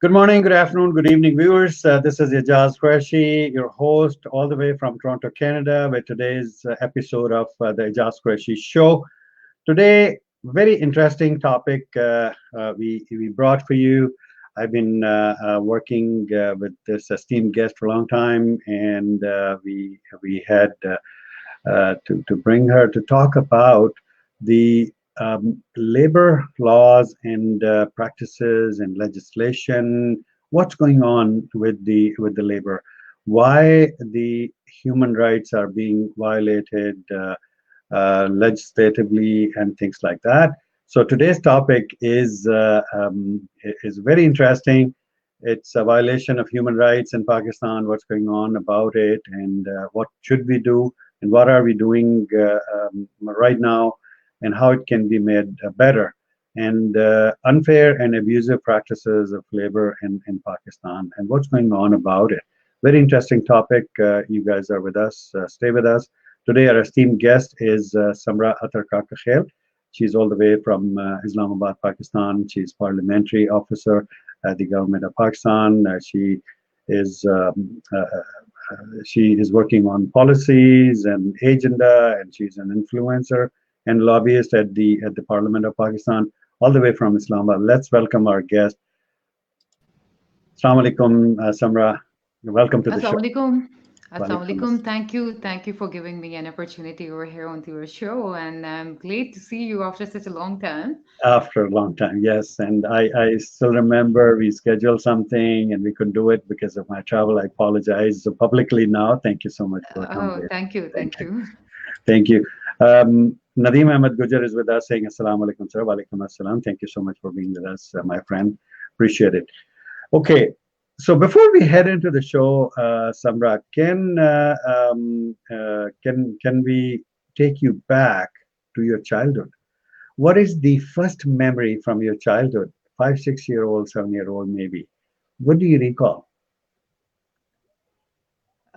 Good morning, good afternoon, good evening, viewers. This is Aijaz Qureshi, your host, all the way from Toronto, Canada, with today's episode of the Aijaz Qureshi Show. Today, very interesting topic we brought for you. I've been working with this esteemed guest for a long time, and we had to bring her to talk about the labor laws and practices and legislation. What's going on with the labor? Why the human rights are being violated legislatively and things like that. So today's topic is very interesting. It's a violation of human rights in Pakistan. What's going on about it, and what should we do, and what are we doing right now, and how it can be made better, and unfair and abusive practices of labor in Pakistan, and what's going on about it. Very interesting topic. You guys are with us. Stay with us. Today, our esteemed guest is Samra Athar Kakakhel. She's all the way from Islamabad, Pakistan. She's parliamentary officer at the government of Pakistan. She is working on policies and agenda, and she's an influencer and lobbyist at the Parliament of Pakistan, all the way from Islamabad. Let's welcome our guest. Assalamu alaikum, Samra. Welcome to the show. Assalamu alaikum. Assalamu Walaikum alaikum. Thank you for giving me an opportunity over here on your show, and I'm glad to see you after such a long time. After a long time, yes. And I still remember we scheduled something and we couldn't do it because of my travel. I apologize publicly now. Thank you so much for coming Oh, here. thank you, Thank thank you. you. Thank you. Nadeem Ahmed Gujar is with us saying Assalamu alaikum, sir. Walaikum assalam. Thank you so much for being with us, my friend. Appreciate it. Okay. So before we head into the show, Samra, can we take you back to your childhood? What is the first memory from your childhood? 5, 6 year old, 7 year old, maybe. What do you recall?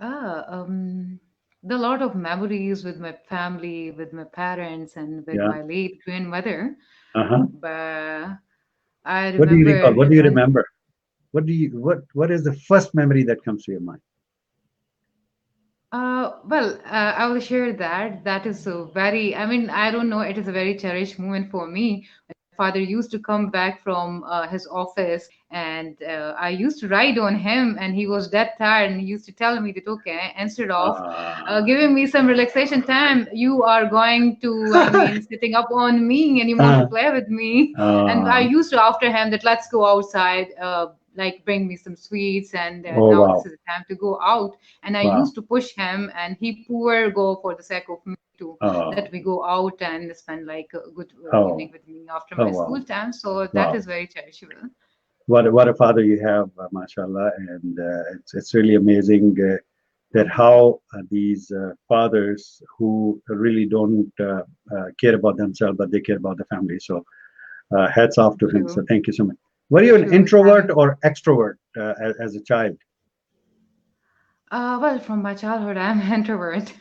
Ah, the lot of memories with my family, with my parents, and with Yeah. my late grandmother. Uh-huh. But I What do you remember recall? What do it you when. remember? What is the first memory that comes to your mind? I will share that. That is so very, I mean, I don't know, it is a very cherished moment for me. My father used to come back from his office, and I used to ride on him, and he was that tired, and he used to tell me that, okay, instead of Uh, giving me some relaxation time, you are going to, I mean, sitting up on me and you want to uh, play with me. And I uh, used to, after him, that let's go outside. Like bring me some sweets, and oh, now this wow. is the time to go out, and I Wow. used to push him, and he poor go for the sake of me to Oh, that we go out and spend like a good evening oh, with me after oh, my school wow. time. So that Wow. is very cherishable. What a father you have, mashallah. And it's really amazing that how these fathers who really don't care about themselves, but they care about the family. So hats off to him. So True, thank you so much. Were you an true. introvert Thanks. or extrovert as a child? Well, from my childhood, I'm an introvert.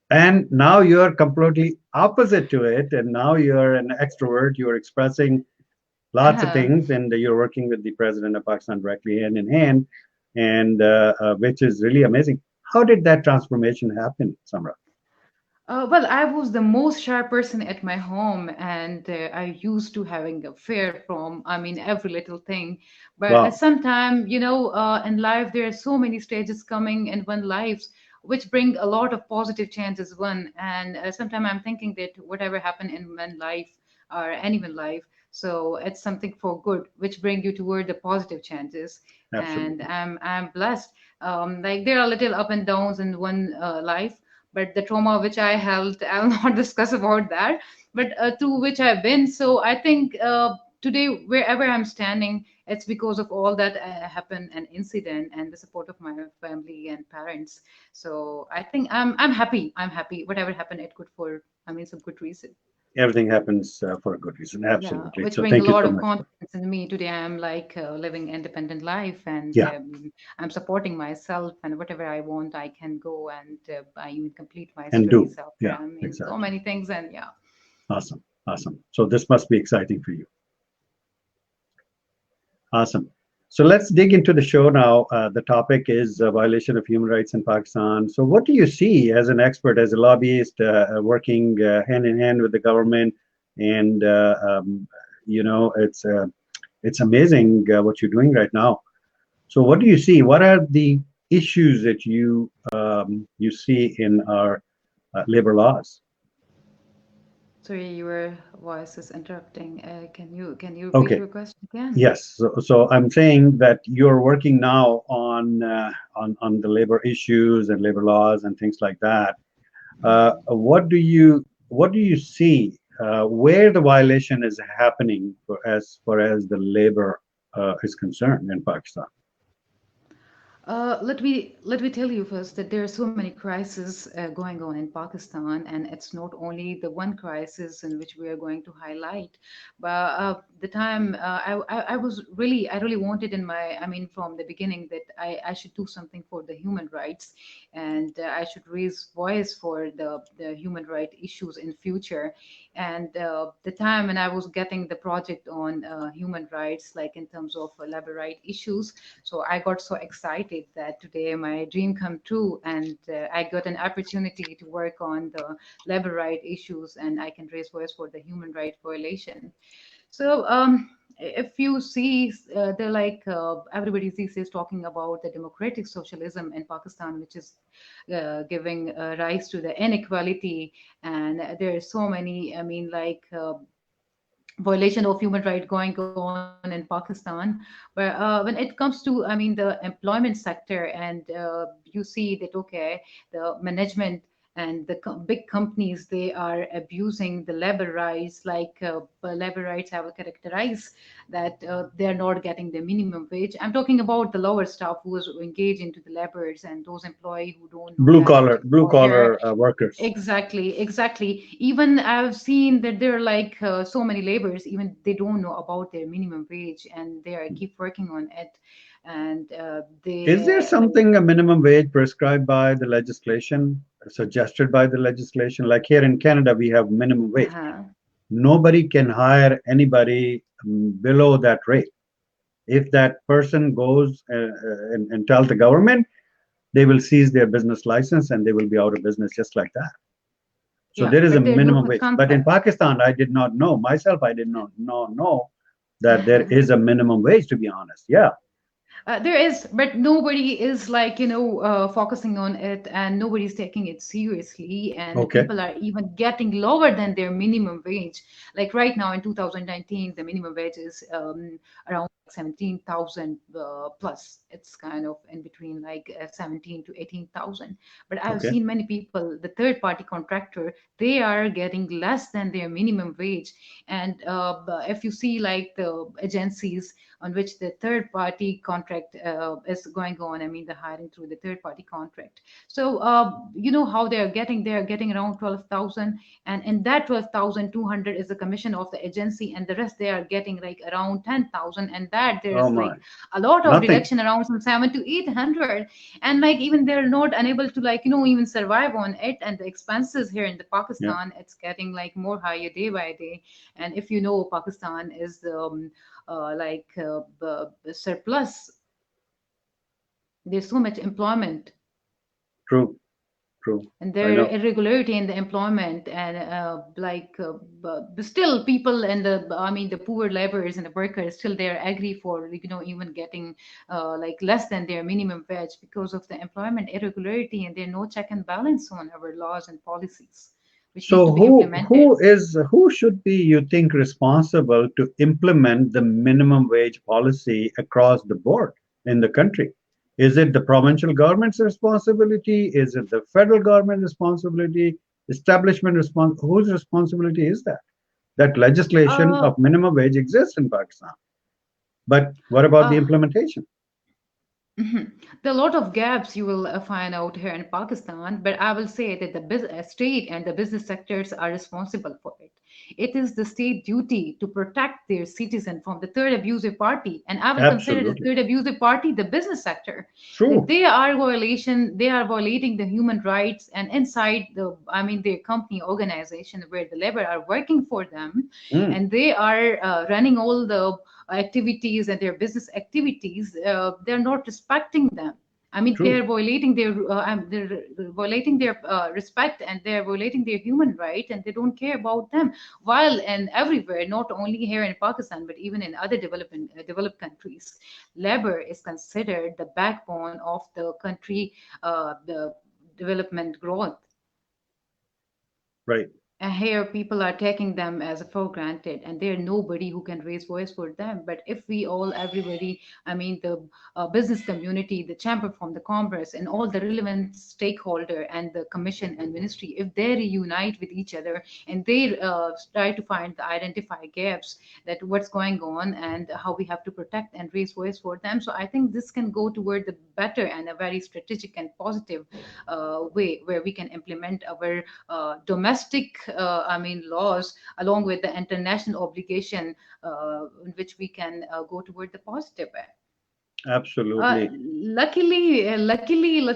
And now you're completely opposite to it. And now you're an extrovert. You're expressing lots of Uh-huh. things, and you're working with the president of Pakistan directly hand in hand, and which is really amazing. How did that transformation happen, Samra? I was the most shy person at my home, and I used to having a fear from, I mean, every little thing. But at Wow. some time, in life, there are so many stages coming in one lives, which bring a lot of positive chances. One, and sometimes I'm thinking that whatever happened in one life or anyone life, so it's something for good, which bring you toward the positive chances. And Absolutely. I'm blessed. Like there are little up and downs in one life, but the trauma which I held, I'll not discuss about that, but through which I've been. So I think today, wherever I'm standing, it's because of all that happened, an incident, and the support of my family and parents. So I think I'm happy. I'm happy. Whatever happened, it could for, I mean, some good reason. Everything happens for a good reason. Yeah, Absolutely. which So bring a thank you lot so of much. confidence in me. Today, I'm like living independent life, and Yeah, I'm supporting myself, and whatever I want, I can go and I even complete my and studies do. after. Yeah, I mean, so exactly. many things, and yeah. Awesome. Awesome. So this must be exciting for you. Awesome. So let's dig into the show now. The topic is violation of human rights in Pakistan. So, what do you see as an expert, as a lobbyist, working hand in hand with the government? And it's amazing what you're doing right now. So, what do you see? What are the issues that you see in our labor laws? Sorry, your voice is interrupting. Can you repeat Okay. your question again? Yes. So I'm saying that you're working now on the labor issues and labor laws and things like that. What do you see where the violation is happening as far as the labor is concerned in Pakistan? Let me tell you first that there are so many crises going on in Pakistan, and it's not only the one crisis in which we are going to highlight. But the time I was really I really wanted in my I mean from the beginning that I should do something for the human rights, and I should raise voice for the human right issues in future. And the time when I was getting the project on human rights, like in terms of labor right issues, so I got so excited that today my dream come true, and I got an opportunity to work on the labor right issues, and I can raise voice for the human right violation. So if you see, they're like everybody these days talking about the democratic socialism in Pakistan, which is giving rise to the inequality, and there are so many. I mean, like. Violation of human rights going on in Pakistan. But when it comes to, I mean, the employment sector, and you see that, okay, the management and the big companies, they are abusing the labor rights. Like labor rights, I will characterize that they are not getting the minimum wage. I'm talking about the lower staff who is engaged into the labors, and those employees who don't know Blue that collar blue what they're. collar workers. Exactly, exactly. Even I've seen that there are like so many laborers, even they don't know about their minimum wage, and they are keep working on it, and Is there they like. something a minimum wage prescribed by the legislation, suggested by the legislation? Like here in Canada, we have minimum wage. Uh-huh. Nobody can hire anybody below that rate. If that person goes and tells the government, they will seize their business license and they will be out of business just like that. So Yeah, there is a but there are no minimum such wage. But in concept. Pakistan, I did not know myself. I did not know that there is a minimum wage. To be honest, yeah. There is, but nobody is like, focusing on it, and nobody's taking it seriously. And the Okay. people are even getting lower than their minimum wage. Like right now in 2019, the minimum wage is around 17,000 plus. It's kind of in between like 17 to 18,000. But I've Okay. seen many people, the third party contractor, they are getting less than their minimum wage. And if you see like the agencies on which the third party contract is going on, I mean the hiring through the third party contract. So you know how they are getting around 12,000, and in that 12,200 is the commission of the agency, and the rest they are getting like around 10,000, and that Oh there's my. like a lot of Nothing. deduction around some 7 to 800. And like even they're not unable to like even survive on it, and the expenses here in the Yeah. Pakistan, it's getting like more higher day by day. And if you know, Pakistan is like surplus. There's so much employment, True. True. and I there know. irregularity in the employment, and but still people and the I mean the poor laborers and the workers still they are agree for even getting like less than their minimum wage because of the employment irregularity, and there are no check and balance on our laws and policies which need to So be implemented. who should be, you think, responsible to implement the minimum wage policy across the board in the country? Is it the provincial government's responsibility? Is it the federal government responsibility? Establishment whose responsibility is that? That legislation uh, of minimum wage exists in Pakistan. But what about the uh, implementation? Mhm. There are a lot of gaps you will find out here in Pakistan, but I will say that the state and the business sectors are responsible for it. It is the state duty to protect their citizen from the third abusive party, and I will consider the Absolutely. third abusive party the business sector. That True. they are violating the human rights, and inside the, I mean, their company organization where the labor are working for them, Mm, and they are running all the activities and their business activities, they're not respecting them. I mean, true. they're violating their respect, and they're violating their human right, and they don't care about them. While and everywhere, not only here in Pakistan, but even in other developed countries, labor is considered the backbone of the country, the development growth. Right. And here people are taking them as a for granted, and there's nobody who can raise voice for them. But if we all, everybody, I mean, the business community, the chamber from the commerce, and all the relevant stakeholder and the commission and ministry, if they reunite with each other and they try to find the identify gaps, that what's going on and how we have to protect and raise voice for them, so I think this can go toward the better and a very strategic and positive way where we can implement our domestic, I mean, laws along with the international obligation, in which we can go toward the positive way. Uh, Absolutely. luckily, let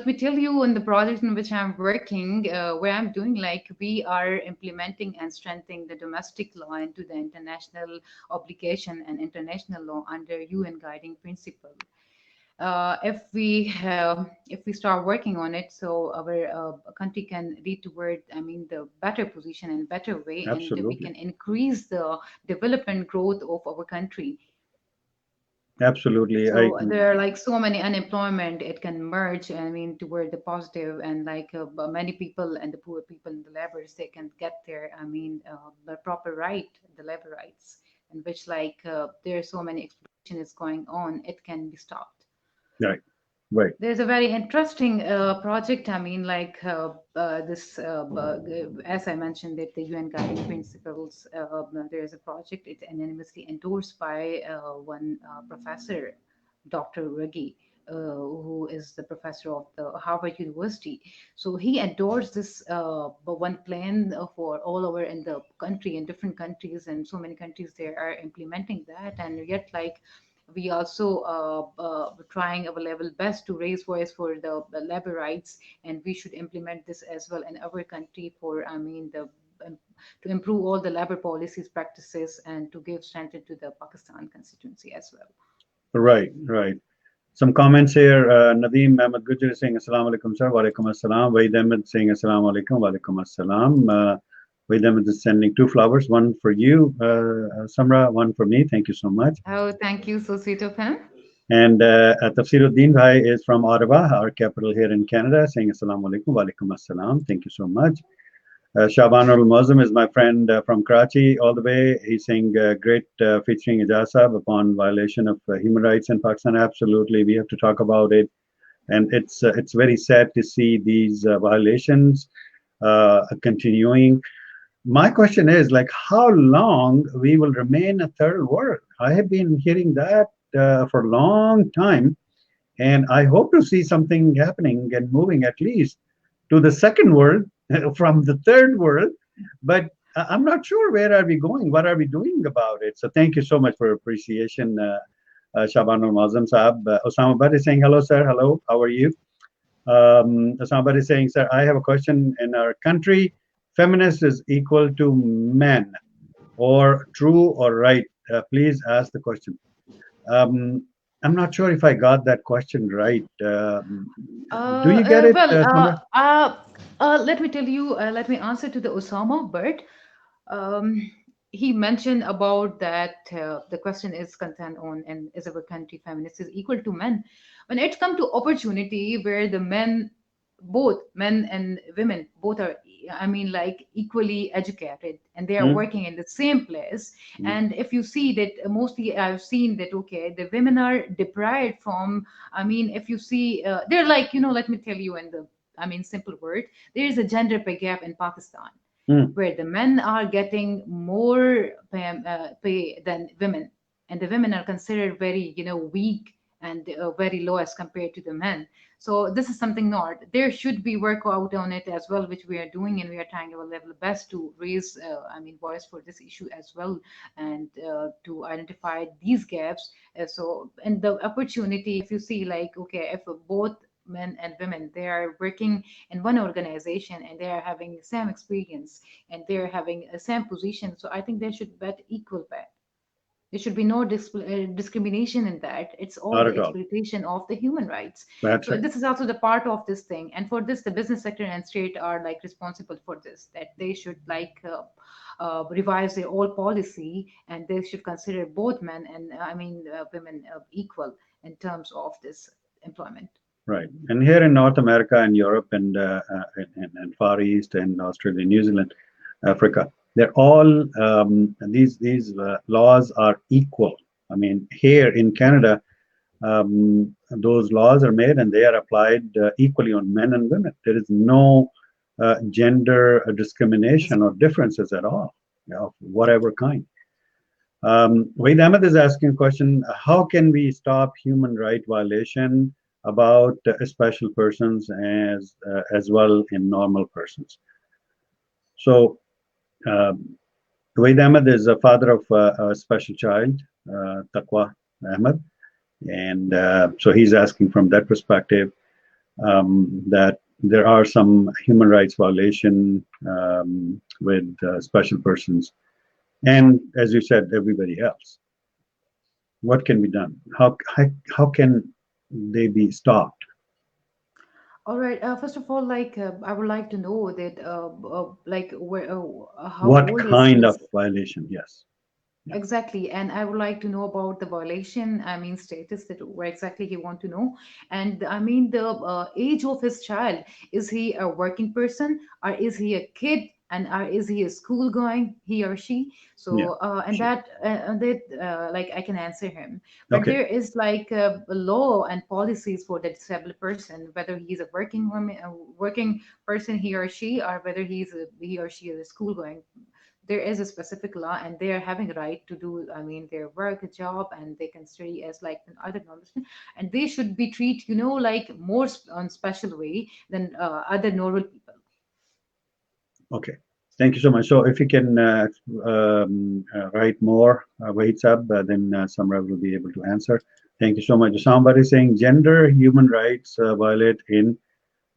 me tell you, in the project in which I'm working, where I'm doing, like, we are implementing and strengthening the domestic law into the international obligation and international law under UN guiding principle. If we start working on it, so our country can lead toward, I mean, the better position and better way, and we Absolutely. can increase the development growth of our country. Absolutely. I So there are like so many unemployment it can merge, I mean, toward the positive, and like many people and the poor people and the laborers, they can get their, I mean, the proper right, the labor rights, in which like there are so many exploitation is going on, it can be stopped. right. Right. There's a very interesting project. I mean, like this, as I mentioned, that the UN guiding principles. There's a project. It's anonymously endorsed by one professor, Dr. Ruggie, who is the professor of the Harvard University. So he endorsed this one plan for all over in the country, in different countries, and so many countries they are implementing that. And yet, like, we also trying our level best to raise voice for the labor rights, and we should implement this as well in our country for, I mean, the um, to improve all the labor policies practices and to give strength to the Pakistan constituency as well. Right. Right. Some comments here. Nadeem Ahmed Gujjar is saying Assalamu alaikum, sir. Wa alaikum assalam. Waid Ahmed saying Assalamu alaikum. Wa alaikum assalam. Waid Ahmed is sending two flowers, one for you, Samra, one for me. Thank you so much. Oh, thank you, so sweet of him. And Tafsiruddin Bhai is from Ottawa, our capital here in Canada, saying Assalamu alaikum. Wa alaikum assalam. Thank you so much. Shaban al Mozum is my friend from Karachi all the way. He's saying great featuring Aijaz Sahab upon violation of human rights in Pakistan. Absolutely, we have to talk about it. And it's very sad to see these violations continuing. My question is, like, how long we will remain a third world? I have been hearing that for a long time, and I hope to see something happening and moving at least to the second world from the third world. But I'm not sure where are we going. What are we doing about it? So thank you so much for your appreciation, Shaban al Mazam Saab. Osama Bad is saying hello, sir. Hello, how are you? Osama Bad is saying, sir, I have a question. In our country, feminist is equal to men, or true or right? Please ask the question. Um, I'm not sure if I got that question right. Do you get it, Well, Samar? let me tell you, let me answer to the Osama, but um, he mentioned about that the question is concerned on, and is our country feminist is equal to men. When it comes to opportunity where the men, both men and women, both are, I mean, like, equally educated, and they are Mm, working in the same place. mm, And if you see that, mostly I've seen that, okay, the women are deprived from, I mean, if you see, they're like, let me tell you in the, I mean, simple word, there is a gender pay gap in Pakistan mm, where the men are getting more pay than women, and the women are considered very, weak and very low as compared to the men. So this is something not. There should be work out on it as well, which we are doing, and we are trying our level best to raise, voice for this issue as well, and to identify these gaps. And the opportunity, if you see, like, okay, if both men and women they are working in one organization and they are having same experience and they are having a same position, so I think they should bet equal pay. There should be no discrimination in that. It's all Not the at all. exploitation of the human rights. That's So right. this is also the part of this thing. And for this, the business sector and state are like responsible for this. That they should like revise their old policy, and they should consider both men and women equal in terms of this employment. Right. And here in North America and Europe and Far East and Australia, New Zealand, Africa, they're all these laws are equal. I mean, here in Canada, those laws are made and they are applied equally on men and women. There is no gender discrimination or differences at all, of whatever kind. Wade Ahmed is asking a question: how can we stop human right violation about special persons as well in normal persons? So, Wade Ahmed is a father of a special child, Taqwa Ahmed, and so he's asking from that perspective that there are some human rights violation with special persons, and as you said, everybody else. What can be done? How can they be stopped? All right. First of all, like I would like to know that, how What old is kind of his. violation? Yes. Yeah. Exactly, and I would like to know about the violation. Status that where exactly he want to know, and the age of his child. Is he a working person, or is he a kid, and is he a school going? He or she. Yeah. So, Sure. like I can answer him. But Okay. there is like a law and policies for the disabled person, whether he's a working woman, a working person, he or she, or whether he or she is a school going. There is a specific law and they are having a right to do their work, a job, and they can study as like an other normal student, and they should be treated like more on special way than other normal people. Okay. Thank you so much. So if you can write more weights up, then Samra will be able to answer. Thank you so much. Somebody saying gender human rights violate in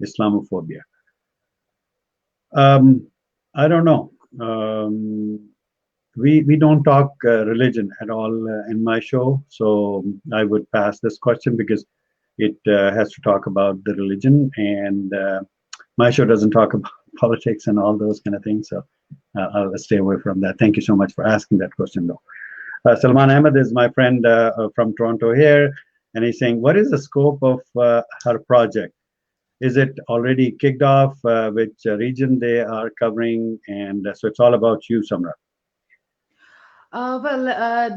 Islamophobia. Um, I don't know. We don't talk religion at all in my show, so I would pass this question because it has to talk about the religion, and my show doesn't talk about politics and all those kind of things. So I'll stay away from that. Thank you so much for asking that question, though. Salman Ahmed is my friend from Toronto here, and he's saying, "What is the scope of her project? Is it already kicked off? Which region they are covering?" And so it's all about you, Samra.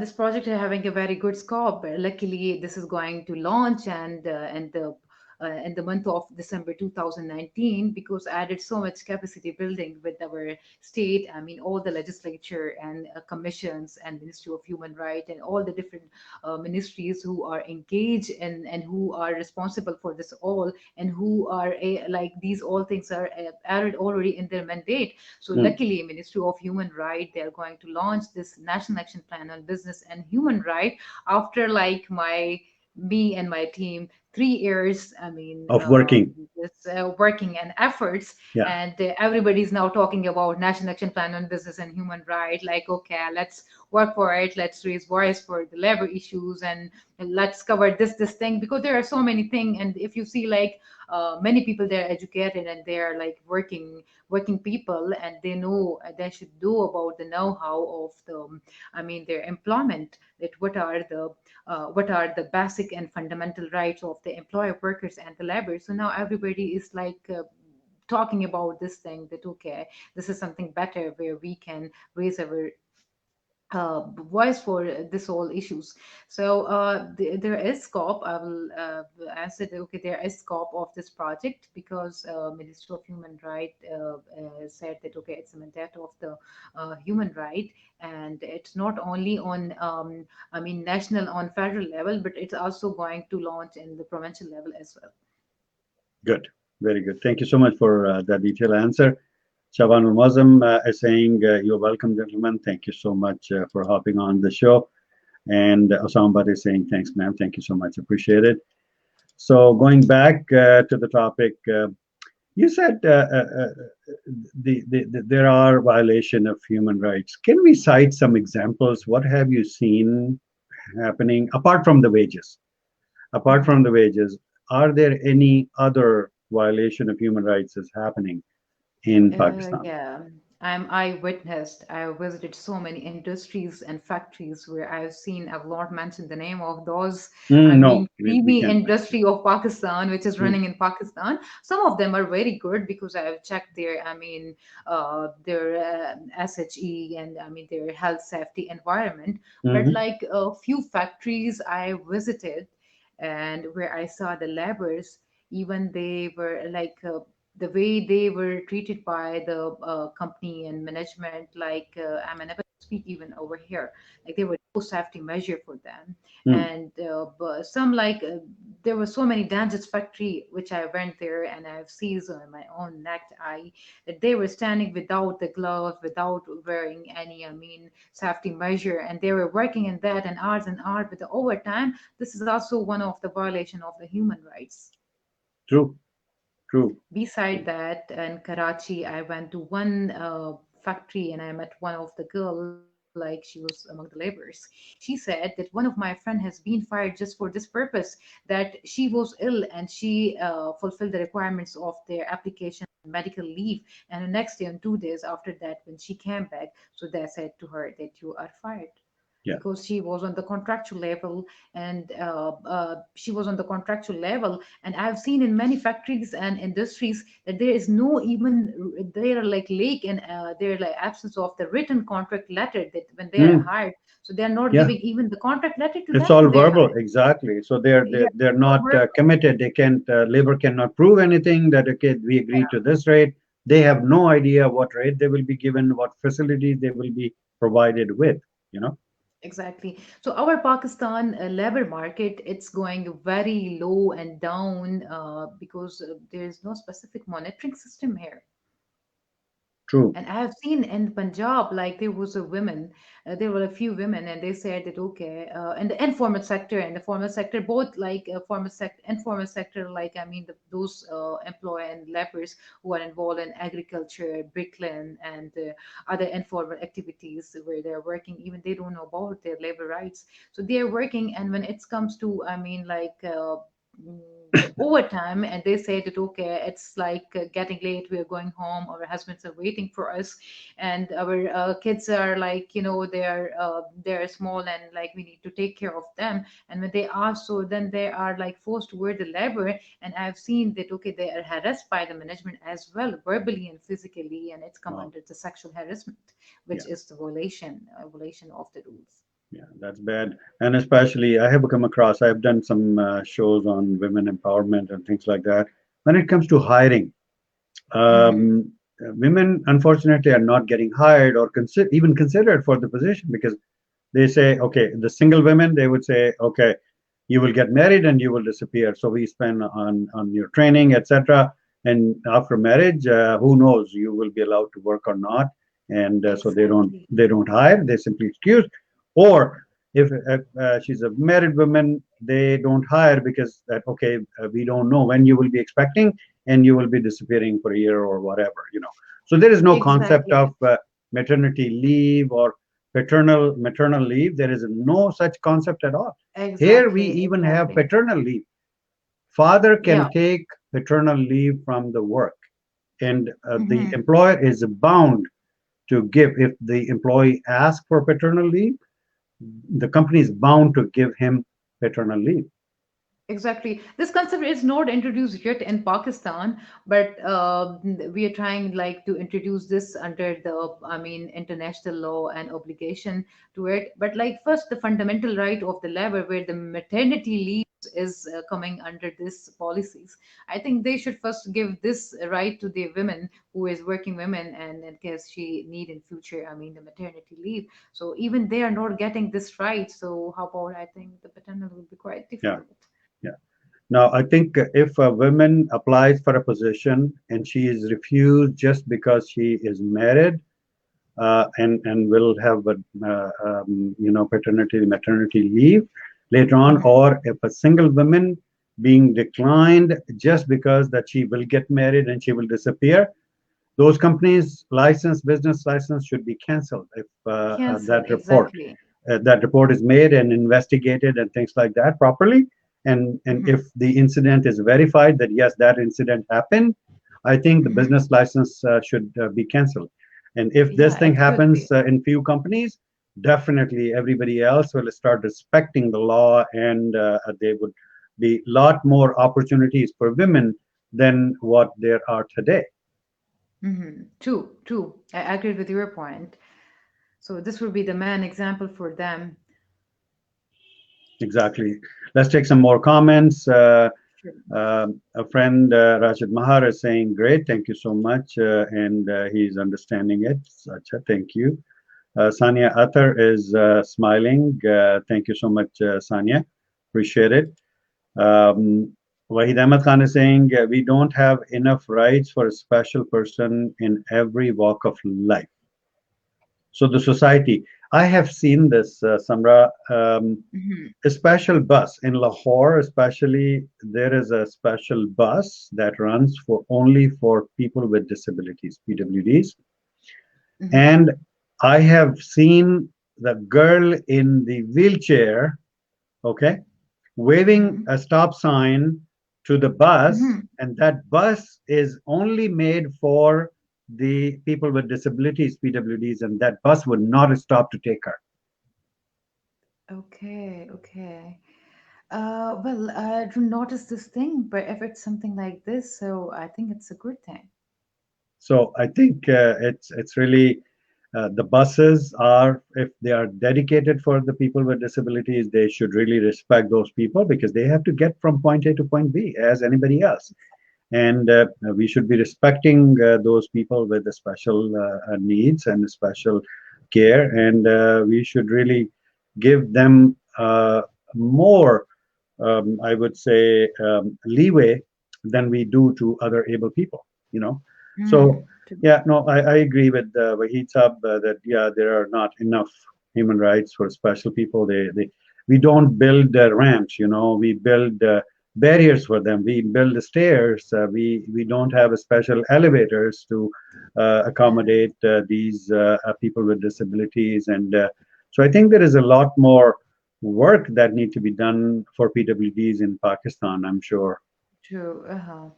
This project is having a very good scope. Luckily, this is going to launch in the month of December 2019, because I added so much capacity building with our state. All the legislature and commissions and Ministry of Human Rights and all the different ministries who are engaged and who are responsible for this all, and who are like these all things are added already in their mandate. So Mm, luckily, Ministry of Human Right, they are going to launch this National Action Plan on Business and Human Right after like my me and my team 3 years. of working. This working and efforts, Yeah. and everybody's now talking about National Action Plan on Business and Human Right. Like, okay, let's work for it. Let's raise voice for the labor issues, and let's cover this thing, because there are so many things. And if you see like many people, they're educated and they're like working people, and they know they should know about the know-how of the their employment, that what are the basic and fundamental rights of the employer, workers, and the labor. So now everybody is like talking about this thing, that okay, this is something better where we can raise our voice for this all issues. So there is scope. I will answer that, okay, there is scope of this project because Ministry of Human Right said that, okay, it's a mandate of the human right, and it's not only on I mean national, on federal level, but it's also going to launch in the provincial level as well. Good. Very good. Thank you so much for that detailed answer. Shabanul Mozam is saying, you're welcome, gentlemen. Thank you so much for hopping on the show. And Osama Badi is saying, thanks, ma'am. Thank you so much. Appreciate it. So going back to the topic, you said there are violation of human rights. Can we cite some examples? What have you seen happening apart from the wages? Apart Mhm. from the wages, are there any other violation of human rights is happening in Pakistan? Yeah, I witnessed. I visited so many industries and factories where I will not mention the name of those. I No, mean, we creamy can't mention. industry of Pakistan, which is Mm, running in Pakistan. Some of them are very good because I have checked their, their SHE and I mean their health, safety, environment. But mhm, like a few factories I visited, and where I saw the laborers, even they were like. The way they were treated by the company and management, like I'm unable to speak even over here. Like there were no safety measure for them, mm. and but some like there were so many dangerous factory which I went there and I've seen on my own naked eye that they were standing without the gloves, without wearing any, I mean, safety measure, and they were working in that and hours with the overtime. This is also one of the violation of the human rights. True, true. Beside that, in Karachi, I went to one factory and I met one of the girl, like she was among the laborers. She said that one of my friend has been fired just for this purpose, that she was ill and she fulfilled the requirements of their application medical leave, and the next day and 2 days after that when she came back, so they said to her that you are fired Yeah. because she was on the contractual level, and she was on the contractual level. And I've seen in many factories and industries that there is no even, they are like lake, and they're like absence of the written contract letter that when they are Mm, hired, so they're not yeah. giving even the contract letter to It's them all when they're verbal, hired. exactly. So they're Yeah, they're, they're all not verbal. committed. They can't. Labor cannot prove anything that okay, we agreed Yeah, to this rate. They have no idea what rate they will be given, what facilities they will be provided with. You know. exactly. So our Pakistan labor market, it's going very low and down because there is no specific monitoring system here. True. And I have seen in Punjab, like there was a woman, there were a few women, and they said that okay, in the informal sector and the formal sector, both like formal sector, informal sector, like I mean those employee and laborers who are involved in agriculture, bricklaying, and other informal activities where they're working, even they don't know about their labor rights. So they're working, and when it comes to, I mean, like. The overtime, and they say that okay, it's like getting late, we are going home, our husbands are waiting for us, and our kids are like, they're small, and like we need to take care of them. And when they are, so then they are like forced to wear the labor, and I've seen that okay, they are harassed by the management as well, verbally and physically, and it's come Wow. under the sexual harassment, Yeah. which is the violation of the rules. Yeah. That's bad. And especially, I have come across. I've done some shows on women empowerment and things like that. When it comes to hiring, Hmm. women unfortunately are not getting hired or even considered for the position because they say, okay, the single women, they would say, okay, you will get married and you will disappear. So we spend on your training, etc. And after marriage, who knows, you will be allowed to work or not. And so Exactly. they don't hire. They simply excuse. Or if she's a married woman, they don't hire because that okay, we don't know when you will be expecting, and you will be disappearing for a year or whatever. So there is no concept Exactly. of maternity leave or maternal leave. There is no such concept at all. Here we Exactly. even have Exactly. paternal leave. Father Yeah. can take paternal leave from the work, and the Hmm. employer is bound to give. If the employee asks for paternal leave, the company is bound to give him paternal leave. Exactly. This concept is not introduced yet in Pakistan, but we are trying like to introduce this under the, I mean, international law and obligation to it. But like first, the fundamental right of the labor, where the maternity leave is coming under this policies. I think they should first give this right to the women who is working women, and in case she need in future, I mean, the maternity leave. So even they are not getting this right. So how about I think the paternal will be quite Yeah, difficult. yeah. Now, I think if a woman applies for a position and she is refused just because she is married, and will have a paternity maternity leave later on, Mhm. or if a single woman being declined just because that she will get married and she will disappear, those companies license business license should be canceled if Cancel, exactly. that report is made and investigated and things like that properly, and Hmm. if the incident is verified that yes, that incident happened, I think the Hmm. business license should be canceled. And if this Yeah, thing it should happens be. in few companies, definitely everybody else will start respecting the law, and there would be a lot more opportunities for women than what there are today. True, true. I agree with your point. So this would be the main example for them. Exactly. Let's take some more comments. Sure. A friend, Rashid Mahar, is saying, great, thank you so much. And he's understanding it. Sacha, thank you. Sania Athar is smiling. Thank you so much, Sania. Appreciate it. Um, Wahid Ahmed Khan is saying, we don't have enough rights for a special person in every walk of life. So the society, I have seen this, Samra. Hmm. A special bus in Lahore, especially, there is a special bus that runs for only for people with disabilities, PWDs. Hmm. And I have seen the girl in the wheelchair, okay, waving Hmm. a stop sign to the bus, Hmm. and that bus is only made for the people with disabilities, PWDs, and that bus would not stop to take her. Okay, okay. Well, I do notice this thing, but if it's something like this, so I think it's a good thing. So I think it's really the buses are, if they are dedicated for the people with disabilities, they should really respect those people because they have to get from point A to point B as anybody else. And we should be respecting those people with the special needs and special care. And we should really give them more, I would say, leeway than we do to other able people, you know. So, Mm. yeah, no, I agree with Wahid Saab that, yeah, there are not enough human rights for special people. We don't build ramps, we build barriers for them. We build the stairs. We don't have a special elevators to accommodate these people with disabilities. And so I think there is a lot more work that need to be done for PWDs in Pakistan, I'm sure. True. Uh-huh.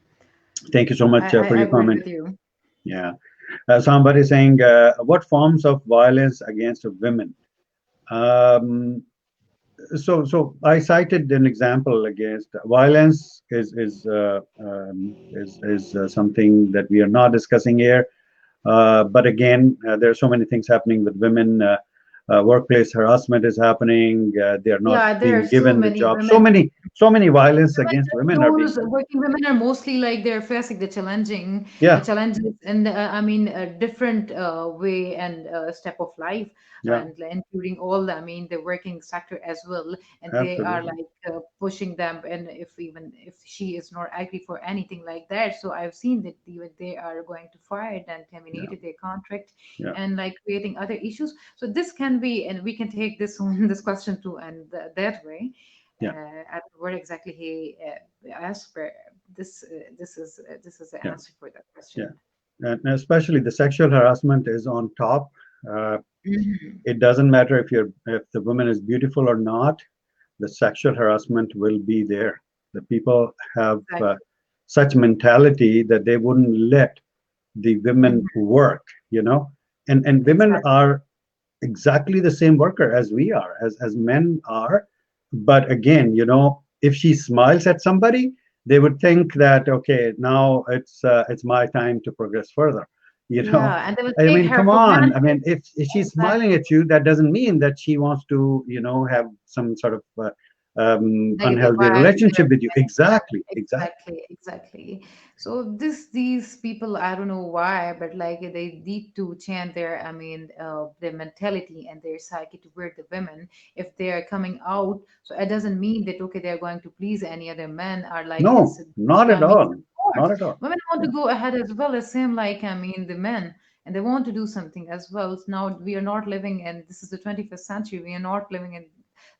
Thank you so much I for your agree comment. with you. Yeah. Somebody saying, what forms of violence against women? Um, so I cited an example against violence is something that we are not discussing here. But again, there are so many things happening with women. Workplace harassment is happening. They are not Yeah, there are being so given the many job. women. So many violence Women, against women are being those done. working women are mostly like they're facing the challenging Yeah, challenges and I mean a different way and step of life, yeah, and including all the, I mean the working sector as well, and they are absolutely. like pushing them, and if even if she is not agree for anything like that, so I've seen that even they are going to fire and Yeah, terminated their contract, yeah, and like creating other issues. So this can be, and we can take this on this question too, and that way yeah, at what exactly he asked for. This is the yeah, answer for that yeah. question. And especially the sexual harassment is on top. Uh, Hmm. it doesn't matter if the woman is beautiful or not. The sexual harassment will be there. The people have Exactly. such mentality that they wouldn't let the women Hmm. work, you know. And women Exactly. are exactly the same worker as we are, as men are. But again, if she smiles at somebody, they would think that, okay, now it's my time to progress further. You know, Yeah, and they will I take mean, her come for on. I granted. mean, if she's smiling Exactly. at you, that doesn't mean that she wants to, have some sort of Negative unhealthy vibes, relationship with you. everything. Yeah, Exactly, exactly. exactly. So these people, I don't know why, but like they need to change their, I mean, their mentality and their psyche toward the women if they are coming out. So it doesn't mean that okay, they're going to please any other men or like No, not at I mean, all. of course, Not at all. women want to Yeah, go ahead as well as same like I mean the men. And they want to do something as well. Now we are not living in this is the 21st century. We are not living in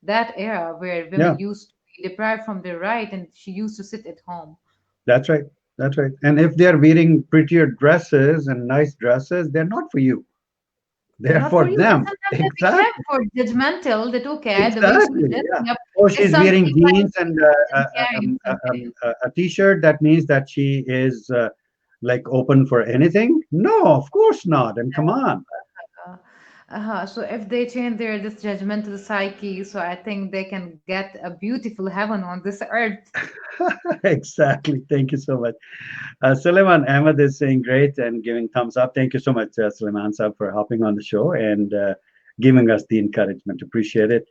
that era where yeah, women used to be deprived from their right and she used to sit at home. that's right. That's right. And if they're wearing prettier dresses and nice dresses, they're not for you. They're They're not for for you. And them. sometimes they became Exactly. for judgmental that okay, the way she's Exactly. Yeah. dressing up Oh, is she's something wearing like jeans and carrying something. a t-shirt. That means that she is like open for anything? No, of course not. And come on. Uh, so if they change their this judgmental psyche, so I think they can get a beautiful heaven on this earth. Exactly. Thank you so much. Suleiman Ahmed is saying great and giving thumbs up. Thank you so much, Suleiman Saab, for hopping on the show and giving us the encouragement. Appreciate it.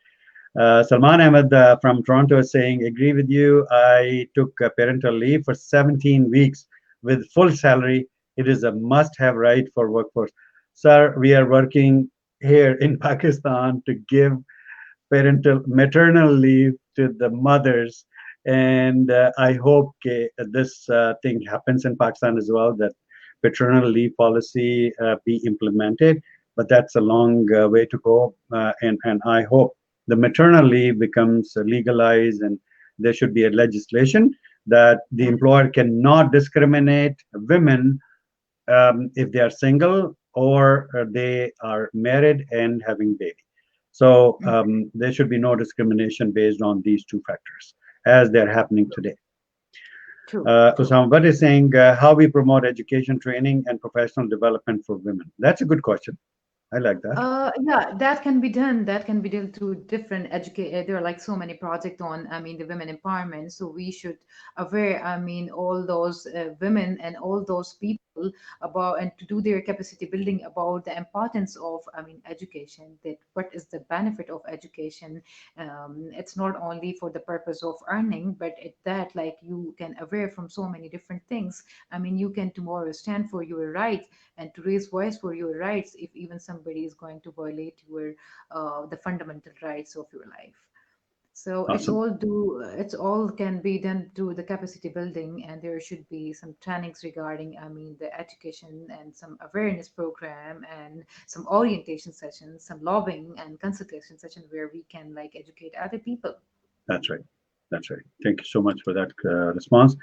Salman Ahmed from Toronto is saying, agree with you. I took parental leave for 17 weeks with full salary. It is a must have right for workforce. Sir, we are working here in Pakistan to give maternal leave to the mothers. And I hope this thing happens in Pakistan as well, that paternal leave policy be implemented. But that's a long way to go. And I hope the maternal leave becomes legalized and there should be a legislation that the employer cannot discriminate women if they are single or they are married and having baby. So Mhm. there should be no discrimination based on these two factors as they're happening today. True, true. Osama, what is saying how we promote education, training, and professional development for women? That's a good question. I like that. Yeah, that can be done. That can be done through different educate. There are like so many projects on, I mean, the women empowerment. So we should aware, I mean, all those women and all those people about and to do their capacity building about the importance of, I mean, education. That what is the benefit of education? It's not only for the purpose of earning, but it that like you can aware from so many different things. I mean, you can tomorrow stand for your rights and to raise voice for your rights if even somebody is going to violate your the fundamental rights of your life. So Awesome. it's all can be done through the capacity building, and there should be some trainings regarding I mean the education and some awareness program and some orientation sessions, some lobbying and consultation session where we can like educate other people. That's right. That's right. Thank you so much for that response.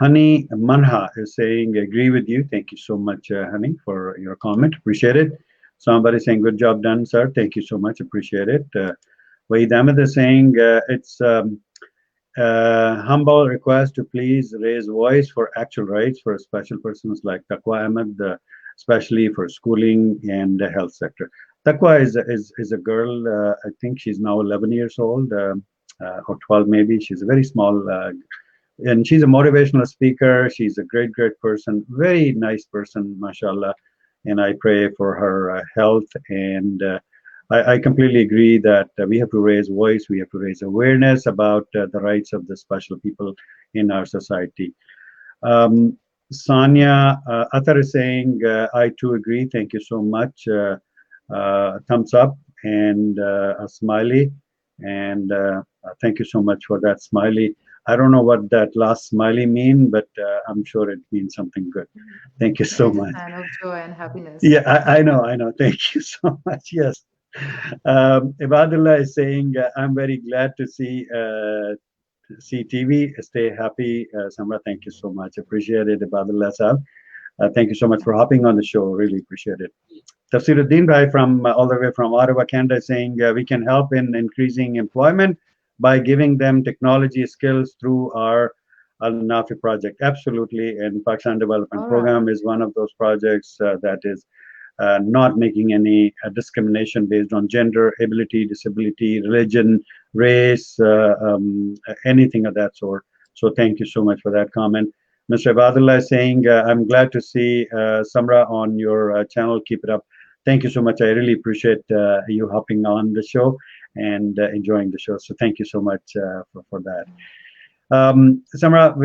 Honey Manha is saying, agree with you. Thank you so much, Honey, for your comment. Appreciate it. Somebody saying, good job done, sir. Thank you so much. Appreciate it. Wahid Ahmed is saying, it's humble request to please raise voice for actual rights for special persons like Taqwa Ahmed, especially for schooling and the health sector. Taqwa is a girl, I think she's now 11 years old, or 12 maybe. She's a very small and she's a motivational speaker. She's a great person, very nice person, mashallah. And I pray for her health. And I completely agree that we have to raise voice, we have to raise awareness about the rights of the special people in our society. Um, Sanya Athar is saying, I too agree. Thank you so much. Thumbs up and a smiley. And thank you so much for that smiley. I don't know what that last smiley mean, but I'm sure it means something good. Thank you so It's a much. sign of joy and happiness. Yeah, I know, I know. Thank you so much. Yes. Ibadullah is saying, I'm very glad to see TV. Stay happy. Samra, thank you so much. Appreciate it, Ibadullah Saab. Thank you so much for hopping on the show. Really appreciate it. Tafsiruddin Bhai from all the way from Ottawa, Canada, is saying we can help in increasing employment by giving them technology skills through our Al Nafi project. Absolutely. And Pakistan Development All right. Program is one of those projects that is not making any discrimination based on gender, ability, disability, religion, race, anything of that sort. So thank you so much for that comment. Mr. Abadullah is saying, I'm glad to see Samra on your channel. Keep it up. Thank you so much. I really appreciate you hopping on the show and enjoying the show. So thank you so much for that. Samra,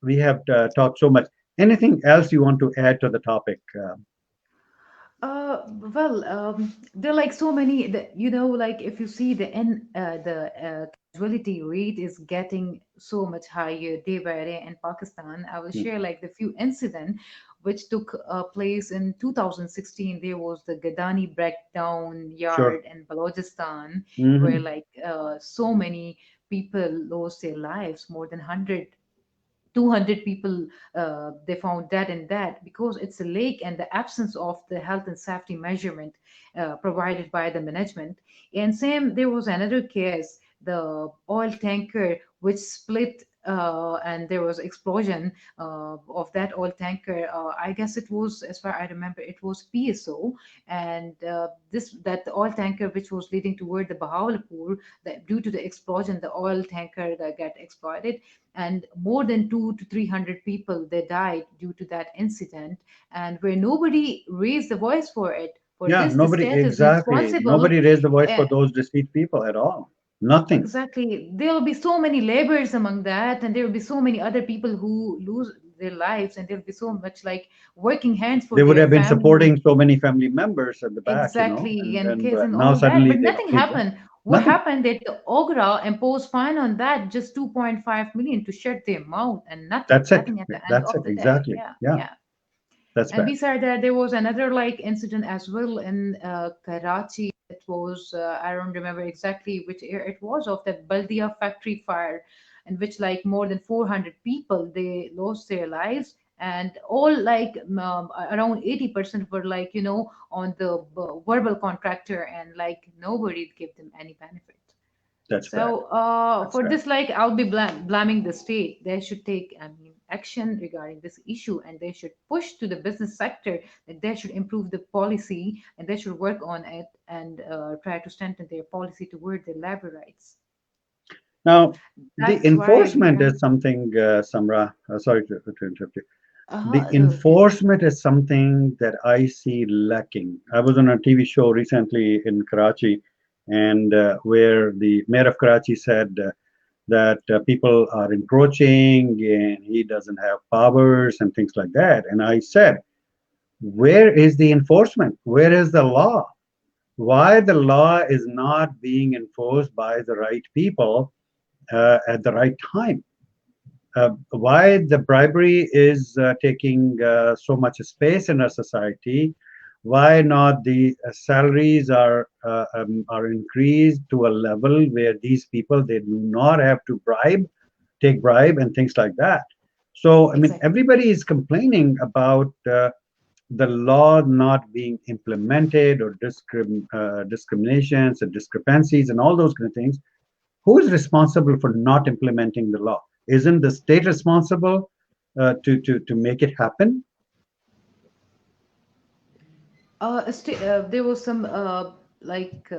we have talked so much. Anything else you want to add to the topic? There are like so many, like if you see the casualty rate is getting so much higher day by day in Pakistan. I will Hmm. share like the few incident which took place in 2016. There was the Gadani breakdown Sure. yard in Balochistan, where Hmm. like so many people lost their lives, more than 100 200 people they found dead in that because it's a lake and the absence of the health and safety measurement provided by the management. And same, there was another case, the oil tanker which split, and there was explosion of that oil tanker. I guess it was, as far I remember, it was PSO, and this that the oil tanker which was leading toward the Bahawalpur, that due to the explosion, the oil tanker that got exploded, and more than 2 to 300 people they died due to that incident, and where nobody raised the voice for it. For Yeah, this, the nobody, state is exactly. responsible. Nobody raised the voice uh, for those deceased people at all. Nothing. exactly, there will be so many laborers among that, and there will be so many other people who lose their lives, and there will be so much like working hands for They would their have been family. supporting so many family members at the back, Exactly, and and kids and now all that, suddenly but nothing they just happened. What nothing. happened that the Ogra imposed fine on that, just 2.5 million to shut their mouth, and That's it. nothing at the end That's of it. the day. Exactly. Yeah, Yeah, yeah. that's And bad. beside that, there was another like incident as well in Karachi. It was I don't remember exactly which year it was, of that Baldia factory fire, in which like more than 400 people they lost their lives, and all like around 80% were like on the verbal contractor, and like nobody gave them any benefit. That's bad. So That's for bad. this, like I'll be blaming the state. They should take, I mean, action regarding this issue, and they should push to the business sector that they should improve the policy, and they should work on it, and try to strengthen their policy toward the labor rights. Now, the That's why we enforcement are. is something, Samra. Sorry to interrupt you. The Okay. enforcement is something that I see lacking. I was on a TV show recently in Karachi, and where the mayor of Karachi said that people are encroaching and he doesn't have powers and things like that. And I said, where is the enforcement? Where is the law? Why the law is not being enforced by the right people at the right time? Why the bribery is taking so much space in our society? Why not the salaries are increased to a level where these people they do not have to take bribe and things like that. So I mean, Exactly. everybody is complaining about the law not being implemented or discriminations and discrepancies and all those kind of things. Who is responsible for not implementing the law? Isn't the state responsible to make it happen? There was some like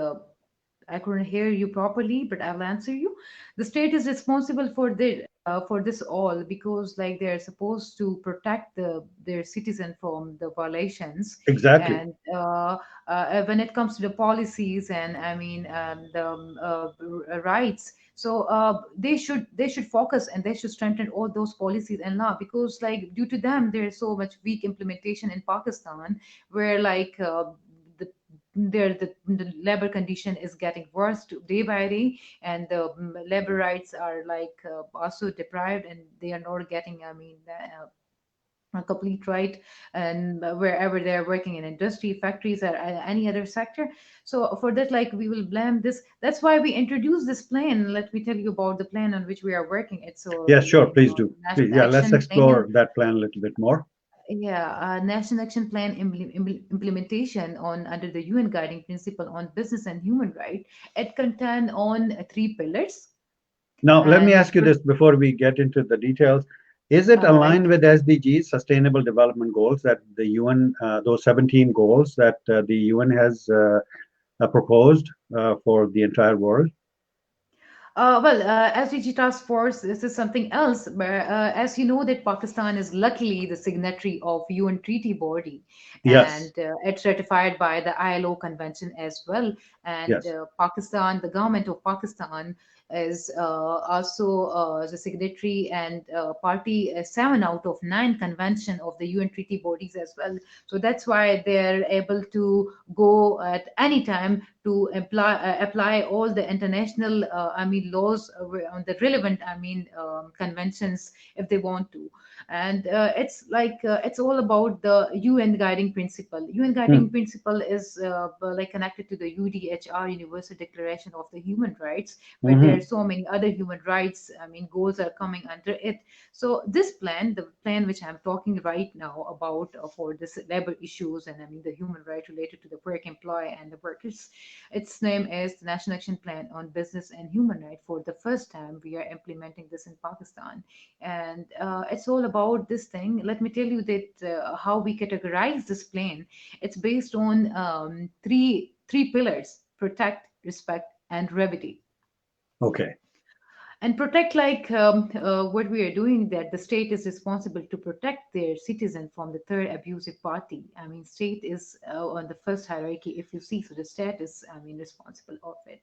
I couldn't hear you properly, but I'll answer you. The state is responsible for this all, because like they're supposed to protect their citizen from the violations, Exactly. and when it comes to the policies, and I mean the rights. So they should focus, and they should strengthen all those policies and law, because like due to them there is so much weak implementation in Pakistan, where like the the labor condition is getting worse day by day, and the labor rights are like also deprived, and they are not getting, I mean, a complete right, and wherever they're working in industry, factories, or any other sector. So for that, like we will blame this. That's why we introduced this plan. Let me tell you about the plan on which we are working. It's Yeah, so sure. Please do. Please, national yeah, let's action plan. explore that plan a little bit more. Yeah, national action plan implementation on under the UN guiding principle on business and human right. It contain on three pillars, Now, let me and ask you this before we get into the details. Is it all right. aligned with SDGs, Sustainable Development Goals, that the UN, those 17 goals that the UN has proposed for the entire world? SDG Task Force, this is something else. But, as you know, that Pakistan is luckily the signatory of UN treaty body, Yes, and it's ratified by the ILO convention as well. And yes. Pakistan, the government of Pakistan, is also the signatory and party 7 out of 9 convention of the UN treaty bodies as well. So that's why they're able to go at any time to apply all the international laws on the relevant conventions if they want to. And it's like it's all about the UN guiding principle. UN Hmm. guiding principle is like connected to the UDHR, Universal Declaration of the Human Rights, where there are Hmm. so many other human rights goals are coming under it. So this plan, the plan which I'm talking right now about for this labor issues and the human right related to the work employee and the workers, its name is the National Action Plan on Business and Human Rights. For the first time, we are implementing this in Pakistan, and it's all about this thing. Let me tell you that how we categorize this plan. It's based on three pillars: protect, respect, and remedy. Okay. And protect, like what we are doing, that the state is responsible to protect their citizen from the third abusive party. State is on the first hierarchy, if you see. So the state is responsible of it.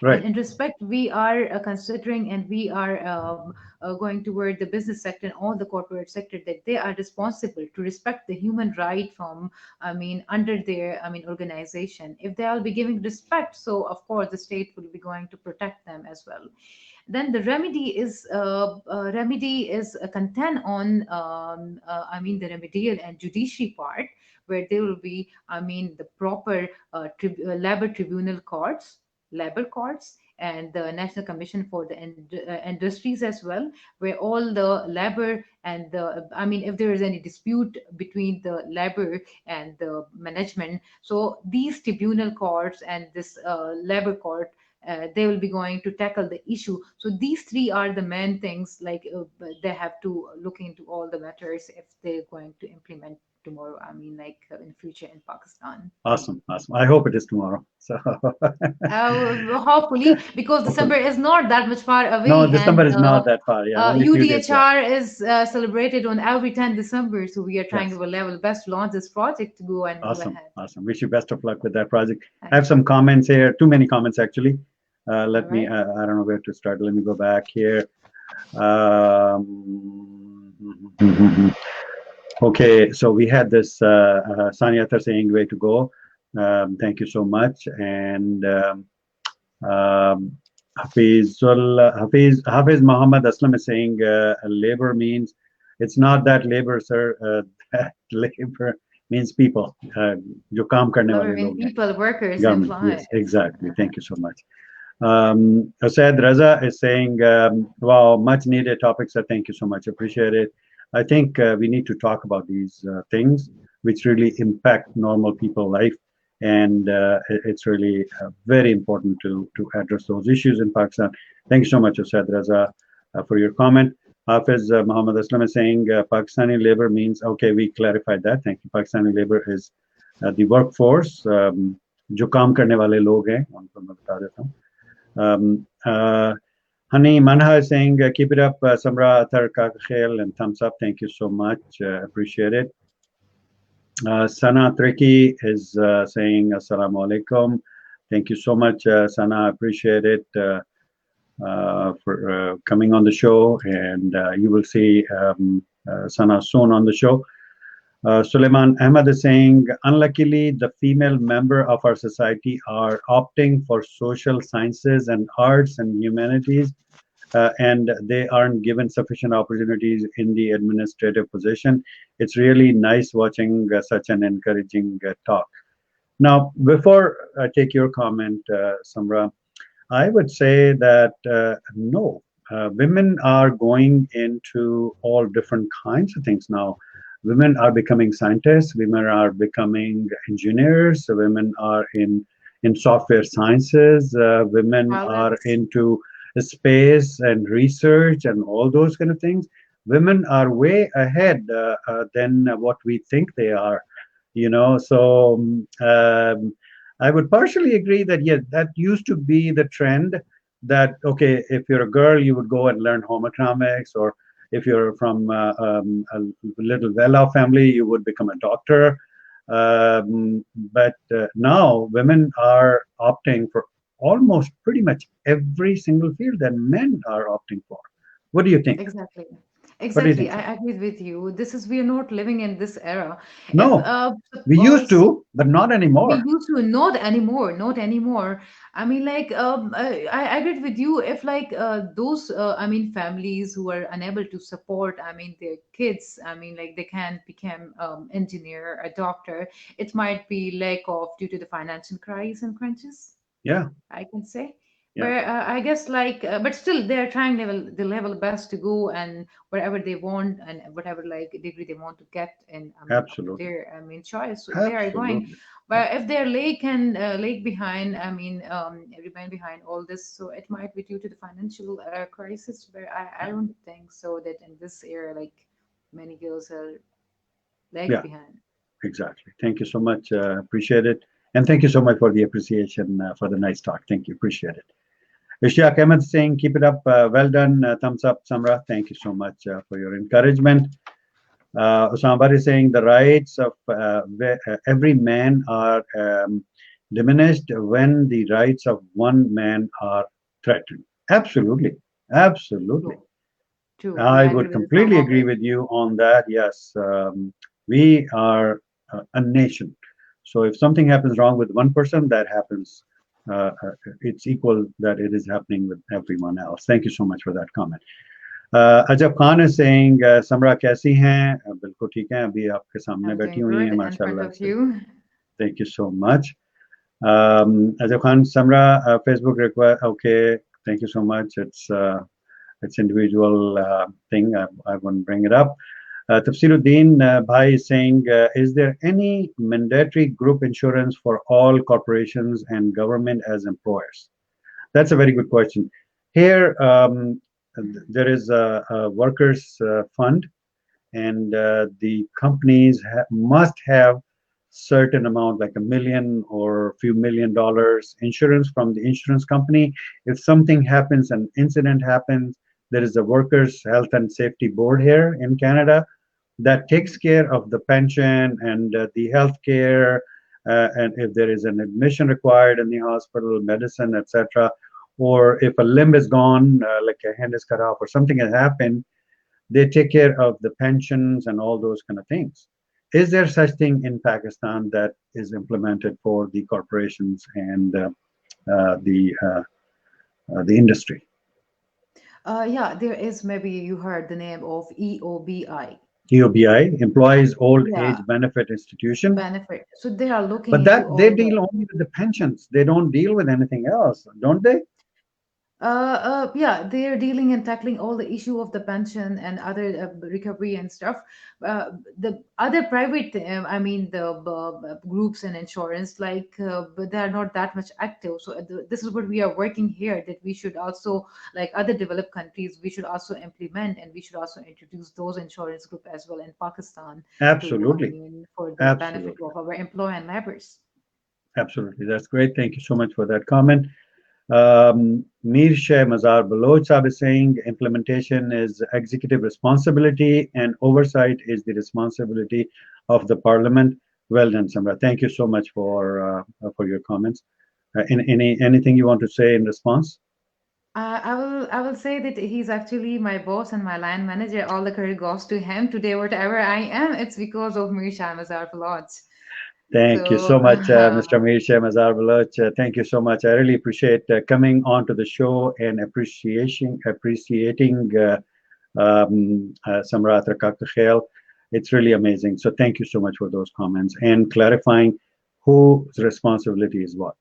And Right. in respect, we are considering, and we are going toward the business sector and all the corporate sector, that they are responsible to respect the human right from under their organization. If they will be giving respect, so of course the state will be going to protect them as well. Then the remedy is content on the remedial and judiciary part, where there will be the proper labor tribunal courts, labor courts, and the National Commission for the Industries as well, where all the labor and the if there is any dispute between the labor and the management, so these tribunal courts and this labor court, they will be going to tackle the issue. So these three are the main things, like they have to look into all the matters if they're going to implement tomorrow, in future in Pakistan. Awesome. Awesome. I hope it is tomorrow. So Hopefully, because December hopefully. is not that much far No, away, and December is not that far. Yeah, only a few days left. UDHR is celebrated on every 10th December, so we are trying Yes. our level best to launch this project to go and go Awesome. ahead. Awesome. Wish you best of luck with that project. I Thank have you. some comments here. Too many comments actually. All Let me. right. I don't know where to start. Let me go back here. Um, okay, so we had this Sanya Athar saying way to go. Thank you so much. And Hafiz Muhammad Aslam is saying labor means it's not that labor, sir. That labor means people. जो काम करने Love, वाले लोग हैं. people, workers, Government. employees. Yes, exactly. Thank you so much. Said Raza is saying, wow, much needed topic, sir. Thank you so much. Appreciate it. I think we need to talk about these things which really impact normal people life. And it's really very important to address those issues in Pakistan. Thank you so much, Said Raza, for your comment. Hafiz Muhammad Aslam is saying Pakistani labor means, okay, we clarified that. Thank you. Pakistani labor is the workforce. जो काम करने वाले लोग हैं उनको मैं बता देता हूँ. Honey Manha is saying, keep it up, Samra Athar Kakakhel, and thumbs up. Thank you so much. Appreciate it. Sana Treki is saying, Assalamu alaikum. Thank you so much, Sana. Appreciate it for coming on the show. And you will see Sana soon on the show. Suleiman Ahmed is saying, unluckily, the female member of our society are opting for social sciences and arts and humanities, and they aren't given sufficient opportunities in the administrative position. It's really nice watching such an encouraging talk. Now, before I take your comment, Samra, I would say that no, women are going into all different kinds of things now. Women are becoming scientists, women are becoming engineers, women are in software sciences, women are Pilots. into space and research and all those kind of things. Women are way ahead than what we think they are, you know. So I would partially agree that, yes, that used to be the trend, that, okay, if you're a girl, you would go and learn home economics, or if you're from a little well-off family, you would become a doctor. But now women are opting for almost pretty much every single field that men are opting for. What do you think? Exactly. What do you Exactly. think, sir? I agree with you. We are not living in this era. If No, we used suppose to, but not we anymore. used to, not anymore, not anymore. I mean, like, I agree with you. If like those, I mean, families who are unable to support, I mean, their kids, I mean, like they can become engineer, a doctor. It might be lack of due to the financial crisis and crunches, Yeah, I can say. yeah, Where I guess like, but still they're trying level best to go and wherever they want and whatever like degree they want to get, and I mean up to absolutely, their, I mean, choice. So they are going. absolutely. Yeah, But if they're late and late behind, I mean, remain behind all this, so it might be due to the financial crisis. Where I don't think so that in this era like many girls are lag yeah, behind. exactly. Thank you so much. Appreciate it. And thank you so much for the appreciation, for the nice talk. Thank you. Appreciate it. Ishaq Ahmed saying, keep it up. Well done. Thumbs up, Samra. Thank you so much for your encouragement. Usama is saying the rights of every man are diminished when the rights of one man are threatened. Absolutely. Absolutely. True. True. I I would agree with completely some of agree it. with you on that. Yes, we are a nation. So if something happens wrong with one person, that happens. It's equal that it is happening with everyone else. Thank you so much for that comment. अजब Khan is saying, समरा कैसी हैं? बिल्कुल ठीक हैं, अभी आपके सामने I'm बैठी doing हुई good हैं, in front माशाल्लाह of से. you. Thank you so much. Ajab Khan, Samra, Facebook request. Okay, thank you so much. It's individual thing. I won't bring it up. Tafsiruddin Bhai is saying, is there any mandatory group insurance for all corporations and government as employers? That's a very good question. Here, there is a workers' fund, and the companies must have certain amount, like $1 million or a few $1 million insurance from the insurance company. If something happens, an incident happens, there is a workers health and safety board here in Canada that takes Mhm. care of the pension and the health care, and if there is an admission required in the hospital, medicine, etc., or if a limb is gone, like a hand is cut off or something has happened, they take care of the pensions and all those kind of things. Is there such thing in Pakistan that is implemented for the corporations and uh, the uh, the industry? Yeah, there is, maybe you heard the name of EOBI. EOBI, Employees Old Yeah, Age Benefit Institution, benefit. So they are looking but into that they all the. deal only with the pensions. They don't deal with anything else, don't they? Yeah, they're dealing and tackling all the issue of the pension and other recovery and stuff. The other private, I mean, the groups and insurance, like, but they are not that much active. So this is what we are working here, that we should also, like other developed countries, we should also implement and we should also introduce those insurance group as well in Pakistan to, I Absolutely, mean, for the benefit absolutely, of our employee and laborers. absolutely. That's great. Thank you so much for that comment. Mir Sheh Mazar Baloch Saab is saying implementation is executive responsibility and oversight is the responsibility of the parliament. Well done, Samra. Thank you so much for your comments. Anything you want to say in response? I will say that he's actually my boss and my line manager. All the credit goes to him. Today, whatever I am, it's because of Mirsha Mazar Lodge. Thank you So so much, Mr. Mir Sheh Mazar Baloch. Thank you so much. I really appreciate coming on to the show and appreciating Samra Athar Kakakhel. It's really amazing. So thank you so much for those comments and clarifying whose responsibility is what.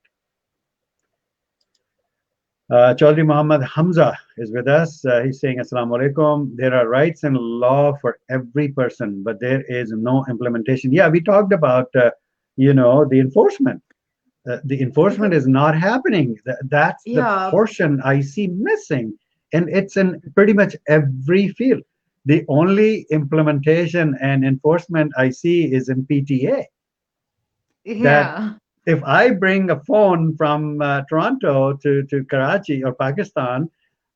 Chaudhry Muhammad Hamza is with us. He's saying, Assalamu alaikum. There are rights and law for every person, but there is no implementation. Yeah, we talked about, the enforcement. The enforcement because is not happening. That's the yeah, portion I see missing. And it's in pretty much every field. The only implementation and enforcement I see is in PTA. That yeah. if I bring a phone from Toronto to Karachi or Pakistan,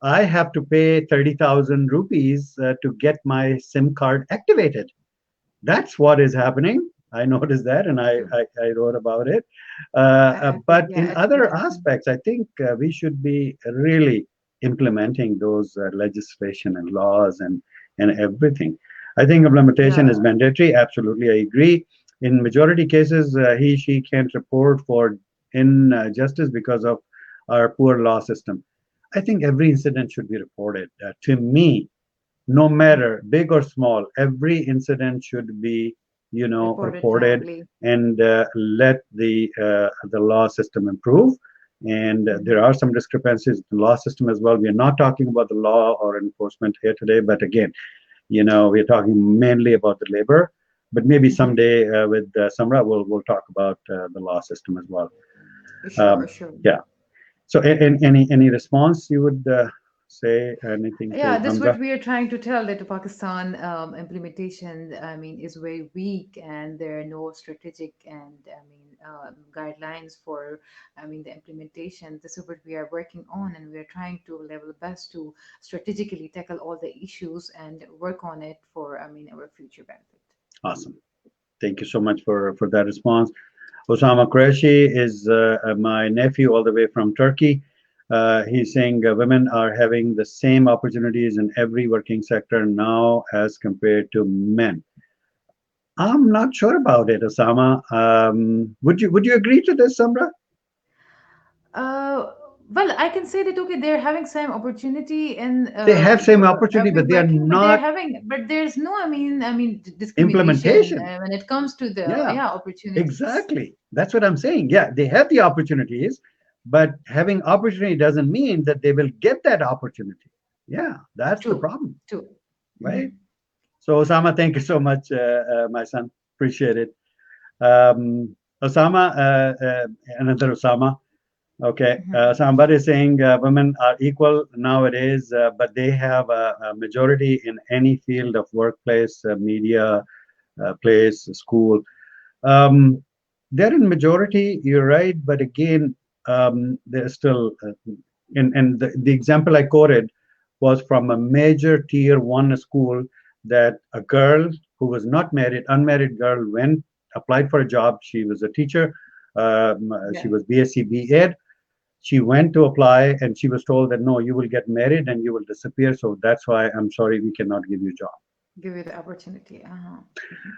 I have to pay 30,000 rupees to get my SIM card activated. That's what is happening. I noticed that, and True. I wrote about it. I But yeah, in I feel other that. aspects, I think we should be really implementing those legislation and laws and everything. I think implementation is Yeah, mandatory. Absolutely, I agree. In majority cases, he she can't report for injustice because of our poor law system. I think every incident should be reported. To me, no mhm, matter big or small, every incident should be, reported reported timely. and let the law system improve. And Mhm. there are some discrepancies in the law system as well. We are not talking about the law or enforcement here today, but again, we're talking mainly about the labor. But maybe Mhm. someday with Samra, we'll talk about the law system as well. Sure, Um, sure. yeah. So, any response you would say anything Yeah, to that's what Hamza? we are trying to tell that the Pakistan implementation, I mean, is very weak, and there are no strategic and I mean guidelines for, I mean, the implementation. This is what we are working on, and we are trying to level best to strategically tackle all the issues and work on it for, I mean, our future benefit. Awesome. Thank you so much for that response. Osama Qureshi is my nephew all the way from Turkey. He's saying women are having the same opportunities in every working sector now as compared to men. I'm not sure about it, Osama. Would you agree to this, Samra? Uh, well, I can say that okay, they're having same opportunity in They have same opportunity, every but they are working, but they're not having, but there's no, discrimination implementation. when it comes to the Yeah, yeah opportunities. exactly. That's what I'm saying. Yeah, they have the opportunities, but having opportunity doesn't mean that they will get that opportunity. Yeah, that's the True, problem, true. right? Mhm. So, Osama, thank you so much, my son. Appreciate it. Osama, another Osama. Okay, Mhm. somebody is saying women are equal nowadays, but they have a majority in any field of workplace, media, place, school. Um, they're in majority, you're right, but again, they're still, and the example I quoted was from a major tier one school that a girl who was not married, unmarried girl, went, applied for a job. She was a teacher. She Yeah, was BSc BEd. She went to apply and she was told that no, you will get married and you will disappear. So that's why I'm sorry, we cannot give you a job. give you the opportunity. Uh-huh. Mhm.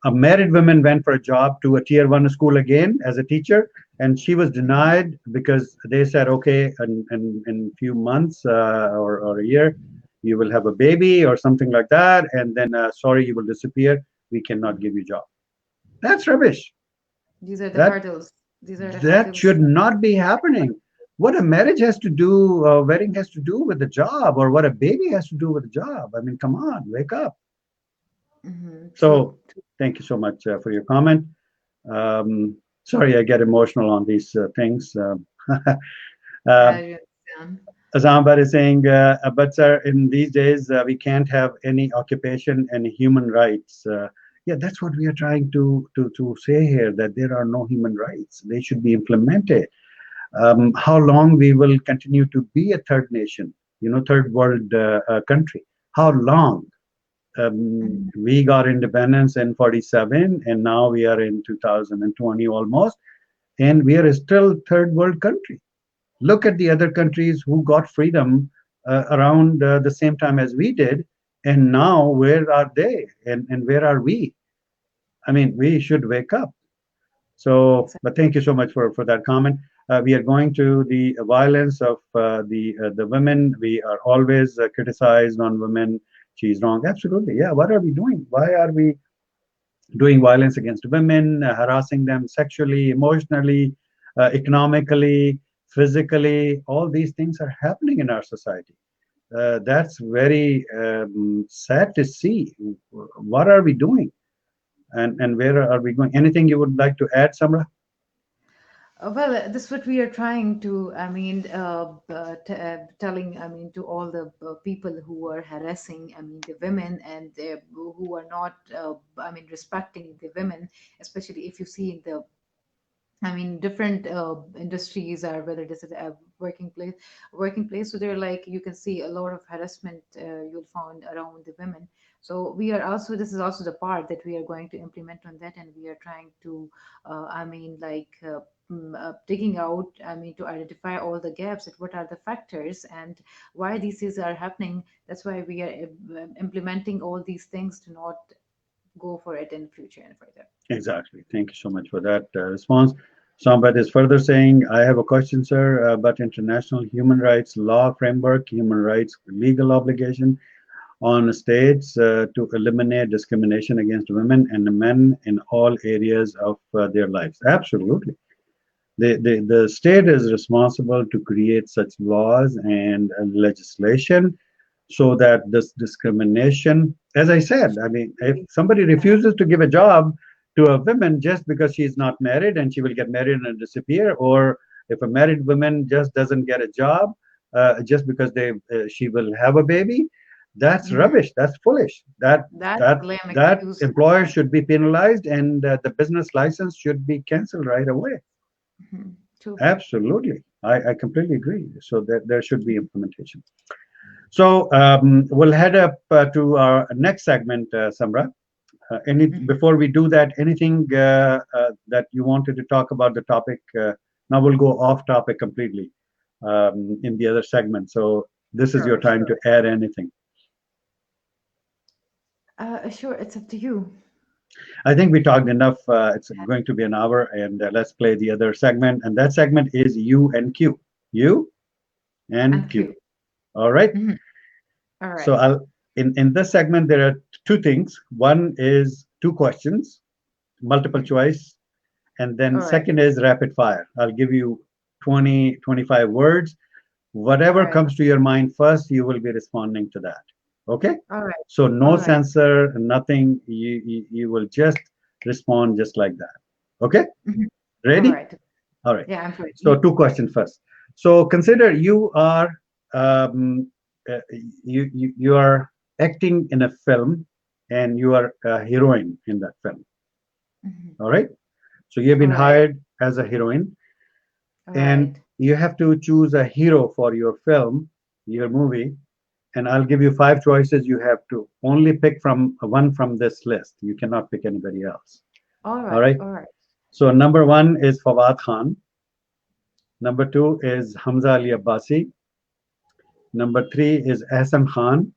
A married woman went for a job to a tier one school again as a teacher, and she was Mhm. denied because they said, okay, in few months or a year, you will have a baby or something like that, and then sorry, you will disappear. We cannot give you a job. That's rubbish. These are the That hurdles. These are the that hurdles. should not be happening. What a marriage has to do, a wedding has to do with the job, or what a baby has to do with the job. I mean, come on, wake up. True. So, thank you so much for your comment. Sorry, I get emotional on these things. uh, I understand. Azambar is saying, but sir, in these days, we can't have any occupation and human rights. Yeah, that's what we are trying to say here, that there are no human rights. They should be implemented. How long we will continue to be a third nation, third world country? How long? Mhm. We got independence in 47, and now we are in 2020 almost, and we are still third world country. Look at the other countries who got freedom around the same time as we did, and now where are they, and where are we? I mean, we should wake up. So, Exactly. but thank you so much for that comment. We are going to the violence of the women. We are always criticized on women. She's wrong. Absolutely. Yeah. What are we doing? Why are we doing violence against women, harassing them sexually, emotionally, economically, physically? All these things are happening in our society. That's very sad to see. What are we doing? And where are we going? Anything you would like to add, Samra? Well, this is what we are trying to, telling, to all the people who are harassing, the women and who are not, respecting the women, especially if you see in the I mean, different industries, or whether this is a working place. So there, like you can see a lot of harassment you'll find around the women. So we are also, this is also the part that we are going to implement on that, and we are trying to, I mean, digging out, I mean, to identify all the gaps, and what are the factors and why these things are happening. That's why we are implementing all these things to not go for it in future and further. Exactly. Thank you so much for that response. Somebody is further saying, I have a question, sir, but international human rights law framework, human rights legal obligation on states to eliminate discrimination against women and men in all areas of their lives. Absolutely. The state is responsible to create such laws and legislation so that this discrimination, as I said, I mean, if somebody refuses to give a job to a woman just because she's not married and she will get married and disappear, or if a married woman just doesn't get a job just because she will have a baby, that's Mhm. rubbish. That's foolish. That That's that a lame that excuse. employer should be penalized, and the business license should be canceled right away. Mhm. True. Absolutely. I completely agree. So that there should be implementation. So we'll head up to our next segment, Samra. Mhm. Before we do that, anything that you wanted to talk about the topic? Now we'll go off topic completely in the other segment. So this is your Sure, time sure. to add anything. Sure, it's up to you. I think we talked enough. It's going to be an hour, and let's play the other segment. And that segment is U and Q. U and And Q. Q. All right. Mhm. All So right. I'll in this segment there are two things. One is two questions, multiple Mhm. choice, and then All right. second is rapid fire. I'll give you 20, 25 words. All Whatever right. comes to your mind first, you will be responding to that. Okay? All right. So no All right. censor, nothing. You will just respond just like that. Okay? Mhm. All Ready? right. All right. Yeah, I'm So ready. two questions first. So consider you are um, you are acting in a film and you are a heroine in that film. Mhm. All right. So you have All been right. hired as a heroine, All and right. you have to choose a hero for your film, your movie. And I'll give you five choices. You have to only pick from one from this list. You cannot pick anybody else. All All right. right. All right. So number one is Fawad Khan. Number two is Hamza Ali Abbasi. Number three is Ahsan Khan.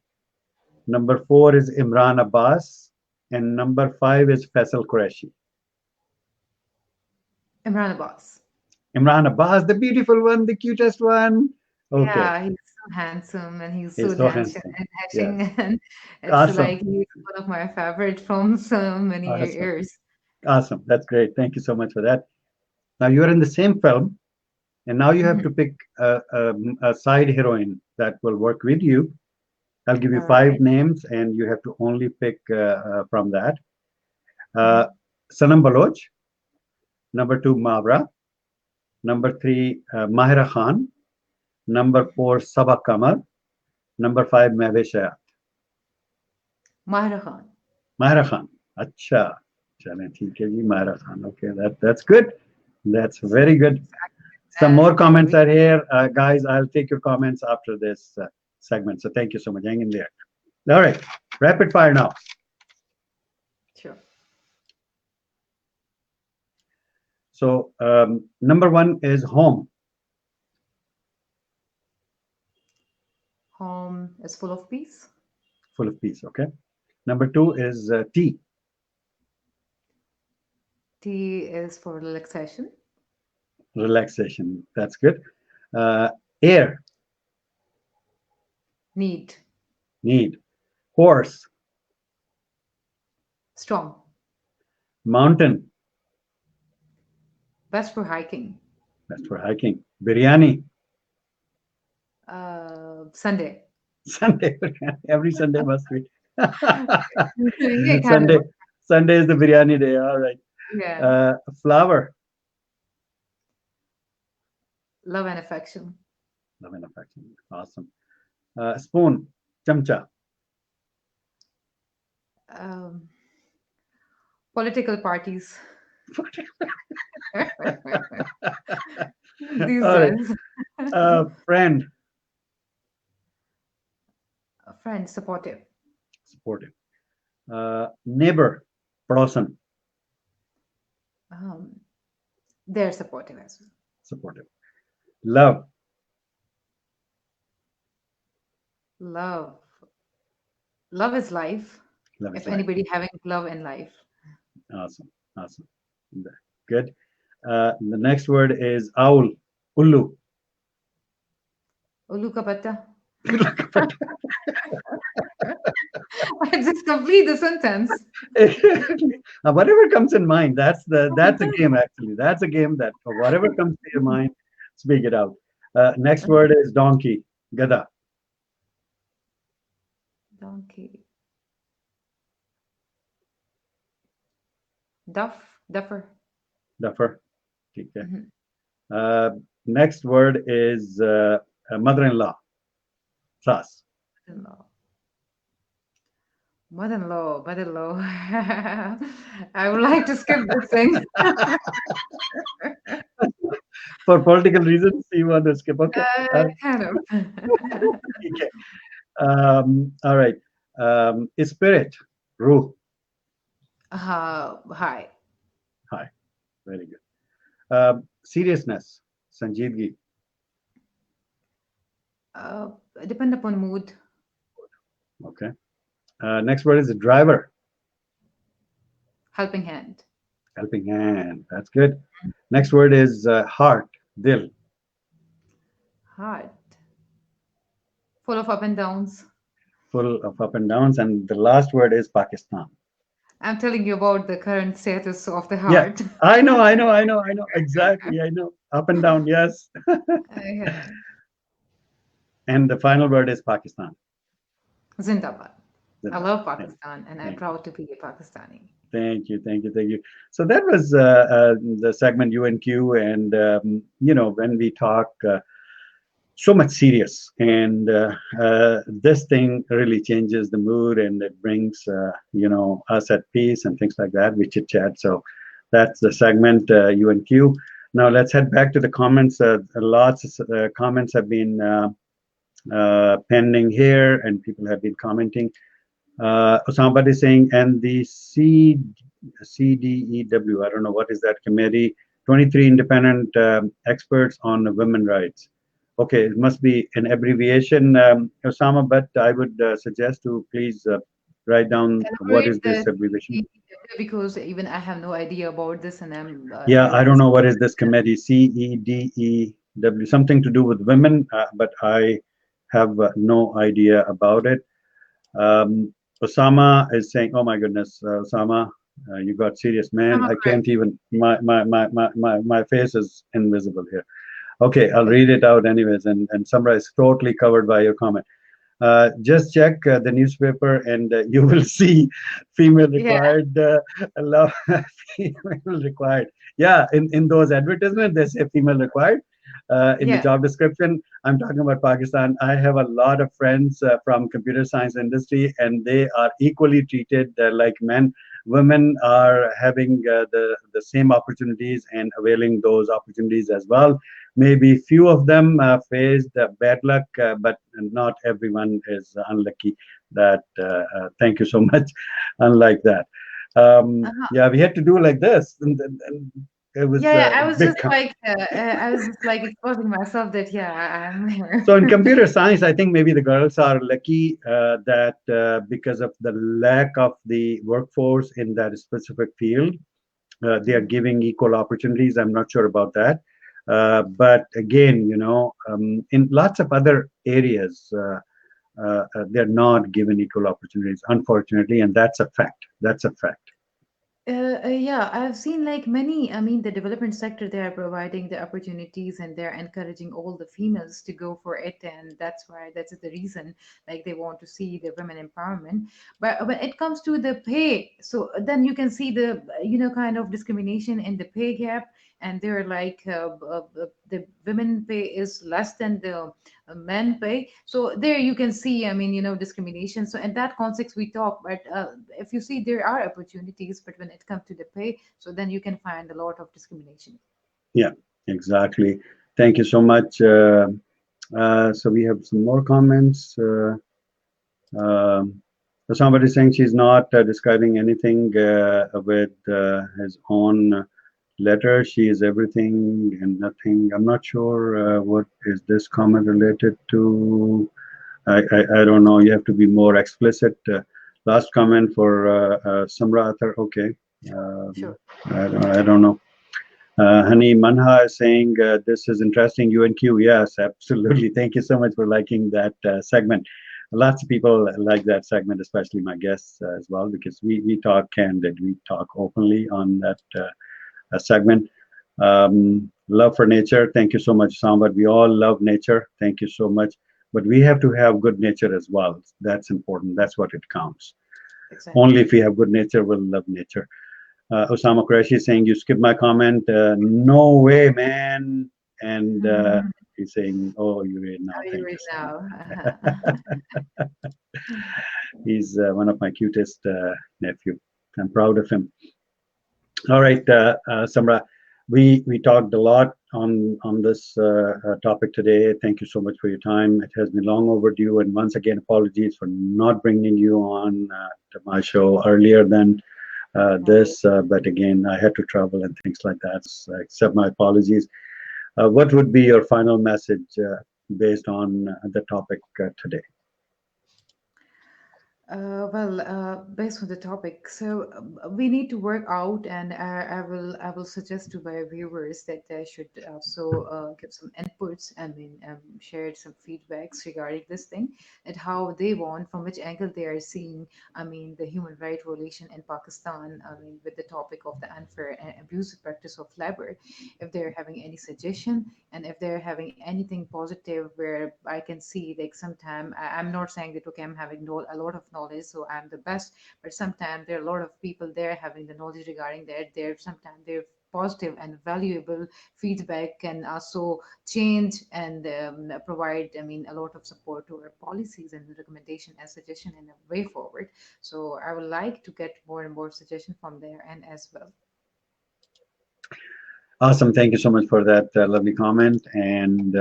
Number four is Imran Abbas. And number five is Faisal Qureshi. Imran Abbas. Imran Abbas, the beautiful one, the cutest one. Okay, Yeah, he's so handsome and he's so he's so dashing handsome. and Yes, dashing, and it's awesome, like he's one of my favorite from so many awesome, years. awesome. That's great. Thank you so much for that. Now you're in the same film, and now you have Mhm. to pick a side heroine that will work with you. I'll give you All five right. names, and you have to only pick from that. Uh, Mhm. Sanam Baloch, number two, Mavra, number three, Mahira Khan, number four, Sabah Kamar, number five, Mehvesh. Mahra Khan. Mahira Khan. अच्छा चलें ठीक है जी Mahira Khan. Okay, that's good. That's very good. Some more And comments are here, guys. I'll take your comments after this segment. So thank you so much. Hang in there. All right, rapid fire now. sure. So number one is home, Home is full of peace. full of peace. Okay. Number two is tea, T is for relaxation. relaxation. That's good. Uh, air, Need. need. Horse, Storm. mountain. Best for hiking. That's for hiking. Biryani, Sunday. Sunday. Every Sunday must be. ये खाने Sunday, को. Sunday is the biryani day. All right. Yeah. Flower, Love and affection. love and affection. Awesome. Spoon, chamcha. Um, Political parties. These All right. days. Friend, A friend, supportive. supportive. Neighbor, person, Um, they're supportive as well. supportive. Love, Love. Love is life. love is If life. anybody having love in life. Awesome, awesome. Good. The next word is owl, ullu. Ulu ka patta. I just complete the sentence. Whatever comes in mind, that's a game actually. That's a game that whatever comes to your mind, speak it out. Next word is donkey, gada, Donkey. Duffer. duffer. Okay. Mhm. Uh, Next word is mother-in-law, sas. Mother-in-law. Mother-in-law. Mother-in-law. I would like to skip this thing. For political reasons, you want to skip. Okay. Kind of. Okay. All right. Spirit, ruh. Hi. Hi. Very good. Seriousness, sanjeedgi. Uh, depend upon mood. Okay. Next word is driver, Helping hand. helping hand. That's good. Next word is heart, dil. Heart. Full of up and downs. Full of up and downs. And the last word is Pakistan. I'm telling you about the current status of the Yeah, heart. I know. Exactly. I know. Up and down, yes. Yeah. And the final word is Pakistan. Zindabad. I Zindabad. love Thank Pakistan and I'm thank proud to be a Pakistani. thank you. So that was the segment UNQ. And, when we talk so much serious, and this thing really changes the mood and it brings, us at peace and things like that. We chit chat. So that's the segment UNQ. Now let's head back to the comments. Lots of comments have been pending here, and people have been commenting. Osama is saying, and the CDEW, I don't know what is that committee, 23 independent experts on women rights. Okay, it must be an abbreviation, Osama, but I would suggest to please write down what Elaborate is the this abbreviation. because even I have no idea about this and I'm Yeah, I learning don't this. know what is this committee, CEDEW, something to do with women, but I have no idea about it. Osama is saying, "Oh my goodness, Osama, you got serious, man. Some I correct. can't even. My face is invisible here. Okay, I'll Okay. read it out anyways. And Samra is totally covered by your comment. Just check the newspaper, and you will see female Yeah. required. Allow female required. Yeah, in those advertisements they say female required. In the Yeah. job description, I'm talking about Pakistan. I have a lot of friends from computer science industry, and they are equally treated like men. Women are having the same opportunities and availing those opportunities as well. Maybe few of them faced bad luck, but not everyone is unlucky. That Thank you so much. Unlike that, Uh-huh. yeah, we had to do like this, and it was Yeah, a big. I was just like exposing myself that yeah, I'm here. So in computer science, I think maybe the girls are lucky that because of the lack of the workforce in that specific field, they are giving equal opportunities. I'm not sure about that. But again, in lots of other areas, they're not given equal opportunities, unfortunately, and that's a fact. That's a fact. Yeah, I've seen like many, I mean, the development sector, they are providing the opportunities and they're encouraging all the females to go for it. And that's the reason, like they want to see the women empowerment. But when it comes to the pay, so then you can see the, kind of discrimination in the pay gap. and they're like the women pay is less than the men pay. So there you can see, I mean, discrimination. So in that context we talk, but if you see, there are opportunities, but when it comes to the pay, so then you can find a lot of discrimination. Yeah, exactly. Thank you so much. So we have some more comments. Um, so somebody saying she's not describing anything with his own letter. She is everything and nothing. I'm not sure what is this comment related to. I don't know. You have to be more explicit. Last comment for Samra Athar. Okay. Sure. I don't know. Honey Manha is saying this is interesting. UNQ. Yes, absolutely. Thank you so much for liking that segment. Lots of people like that segment, especially my guests as well, because we talk candid, we talk openly on that segment. Love for nature. Thank you so much, Sambat. We all love nature. Thank you so much. But we have to have good nature as well. That's important. That's what it counts. Exactly. Only if we have good nature, we'll love nature. Osama Qureshi is saying, you skipped my comment. No way, man. And Mhm. he's saying, oh, you read now. How are you Thank you right so much. now? He's one of my cutest nephew. I'm proud of him. All right, Samra, we talked a lot on this topic today. Thank you so much for your time. It has been long overdue, and once again, apologies for not bringing you on to my show earlier than Right. this. But again, I had to travel and things like that. So I accept my apologies. What would be your final message based on the topic today? Based on the topic, so we need to work out, and I will suggest to my viewers that they should also give some inputs. I mean, share some feedbacks regarding this thing, and how they want, from which angle they are seeing. I mean, the human right violation in Pakistan. I mean, with the topic of the unfair and abusive practice of labor. If they're having any suggestion, and if they're having anything positive where I can see, like, sometime I'm not saying that okay, I'm having a lot of knowledge, so I'm the best, but sometimes there are a lot of people there having the knowledge regarding that. There sometimes they're positive and valuable feedback can also change and provide, I mean, a lot of support to our policies and recommendation and suggestion in a way forward. So I would like to get more and more suggestion from there and as well. Awesome. Thank you so much for that lovely comment. And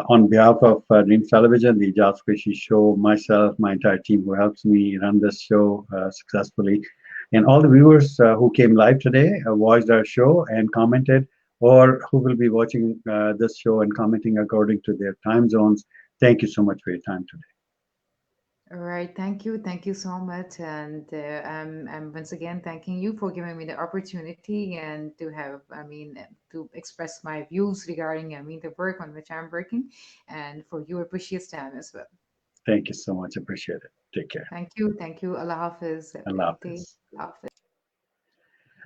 on behalf of Dreams Television, the Aijaz Qureshi Show, myself, my entire team who helps me run this show successfully, and all the viewers who came live today, watched our show and commented, or who will be watching this show and commenting according to their time zones, thank you so much for your time today. All right, thank you so much, and I'm once again thanking you for giving me the opportunity and to have, I mean, to express my views regarding, I mean, the work on which I'm working, and for your precious time as well. Thank you so much. Appreciate it. Take care. Thank you. Allah Hafiz. Have a Allah great day. Hafiz. Allah Hafiz.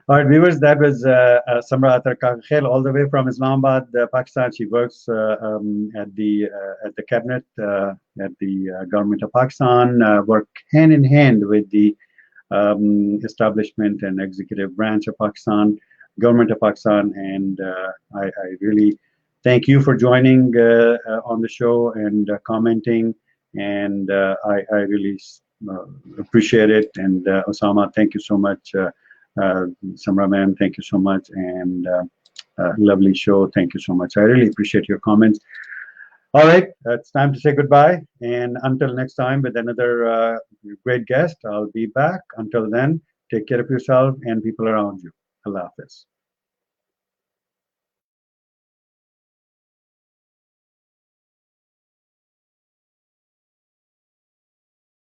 All right, viewers, that was Samra Athar Kakakhel, all the way from Islamabad, Pakistan. She works at the cabinet at the government of Pakistan. Work hand in hand with the establishment and executive branch of Pakistan, government of Pakistan, and I really thank you for joining on the show and commenting, and I really uh, appreciate it. And Osama, thank you so much. Samra ma'am, thank you so much, and lovely show. Thank you so much. I really appreciate your comments. All right, it's time to say goodbye. And until next time with another great guest, I'll be back. Until then, take care of yourself and people around you. Allah Hafiz.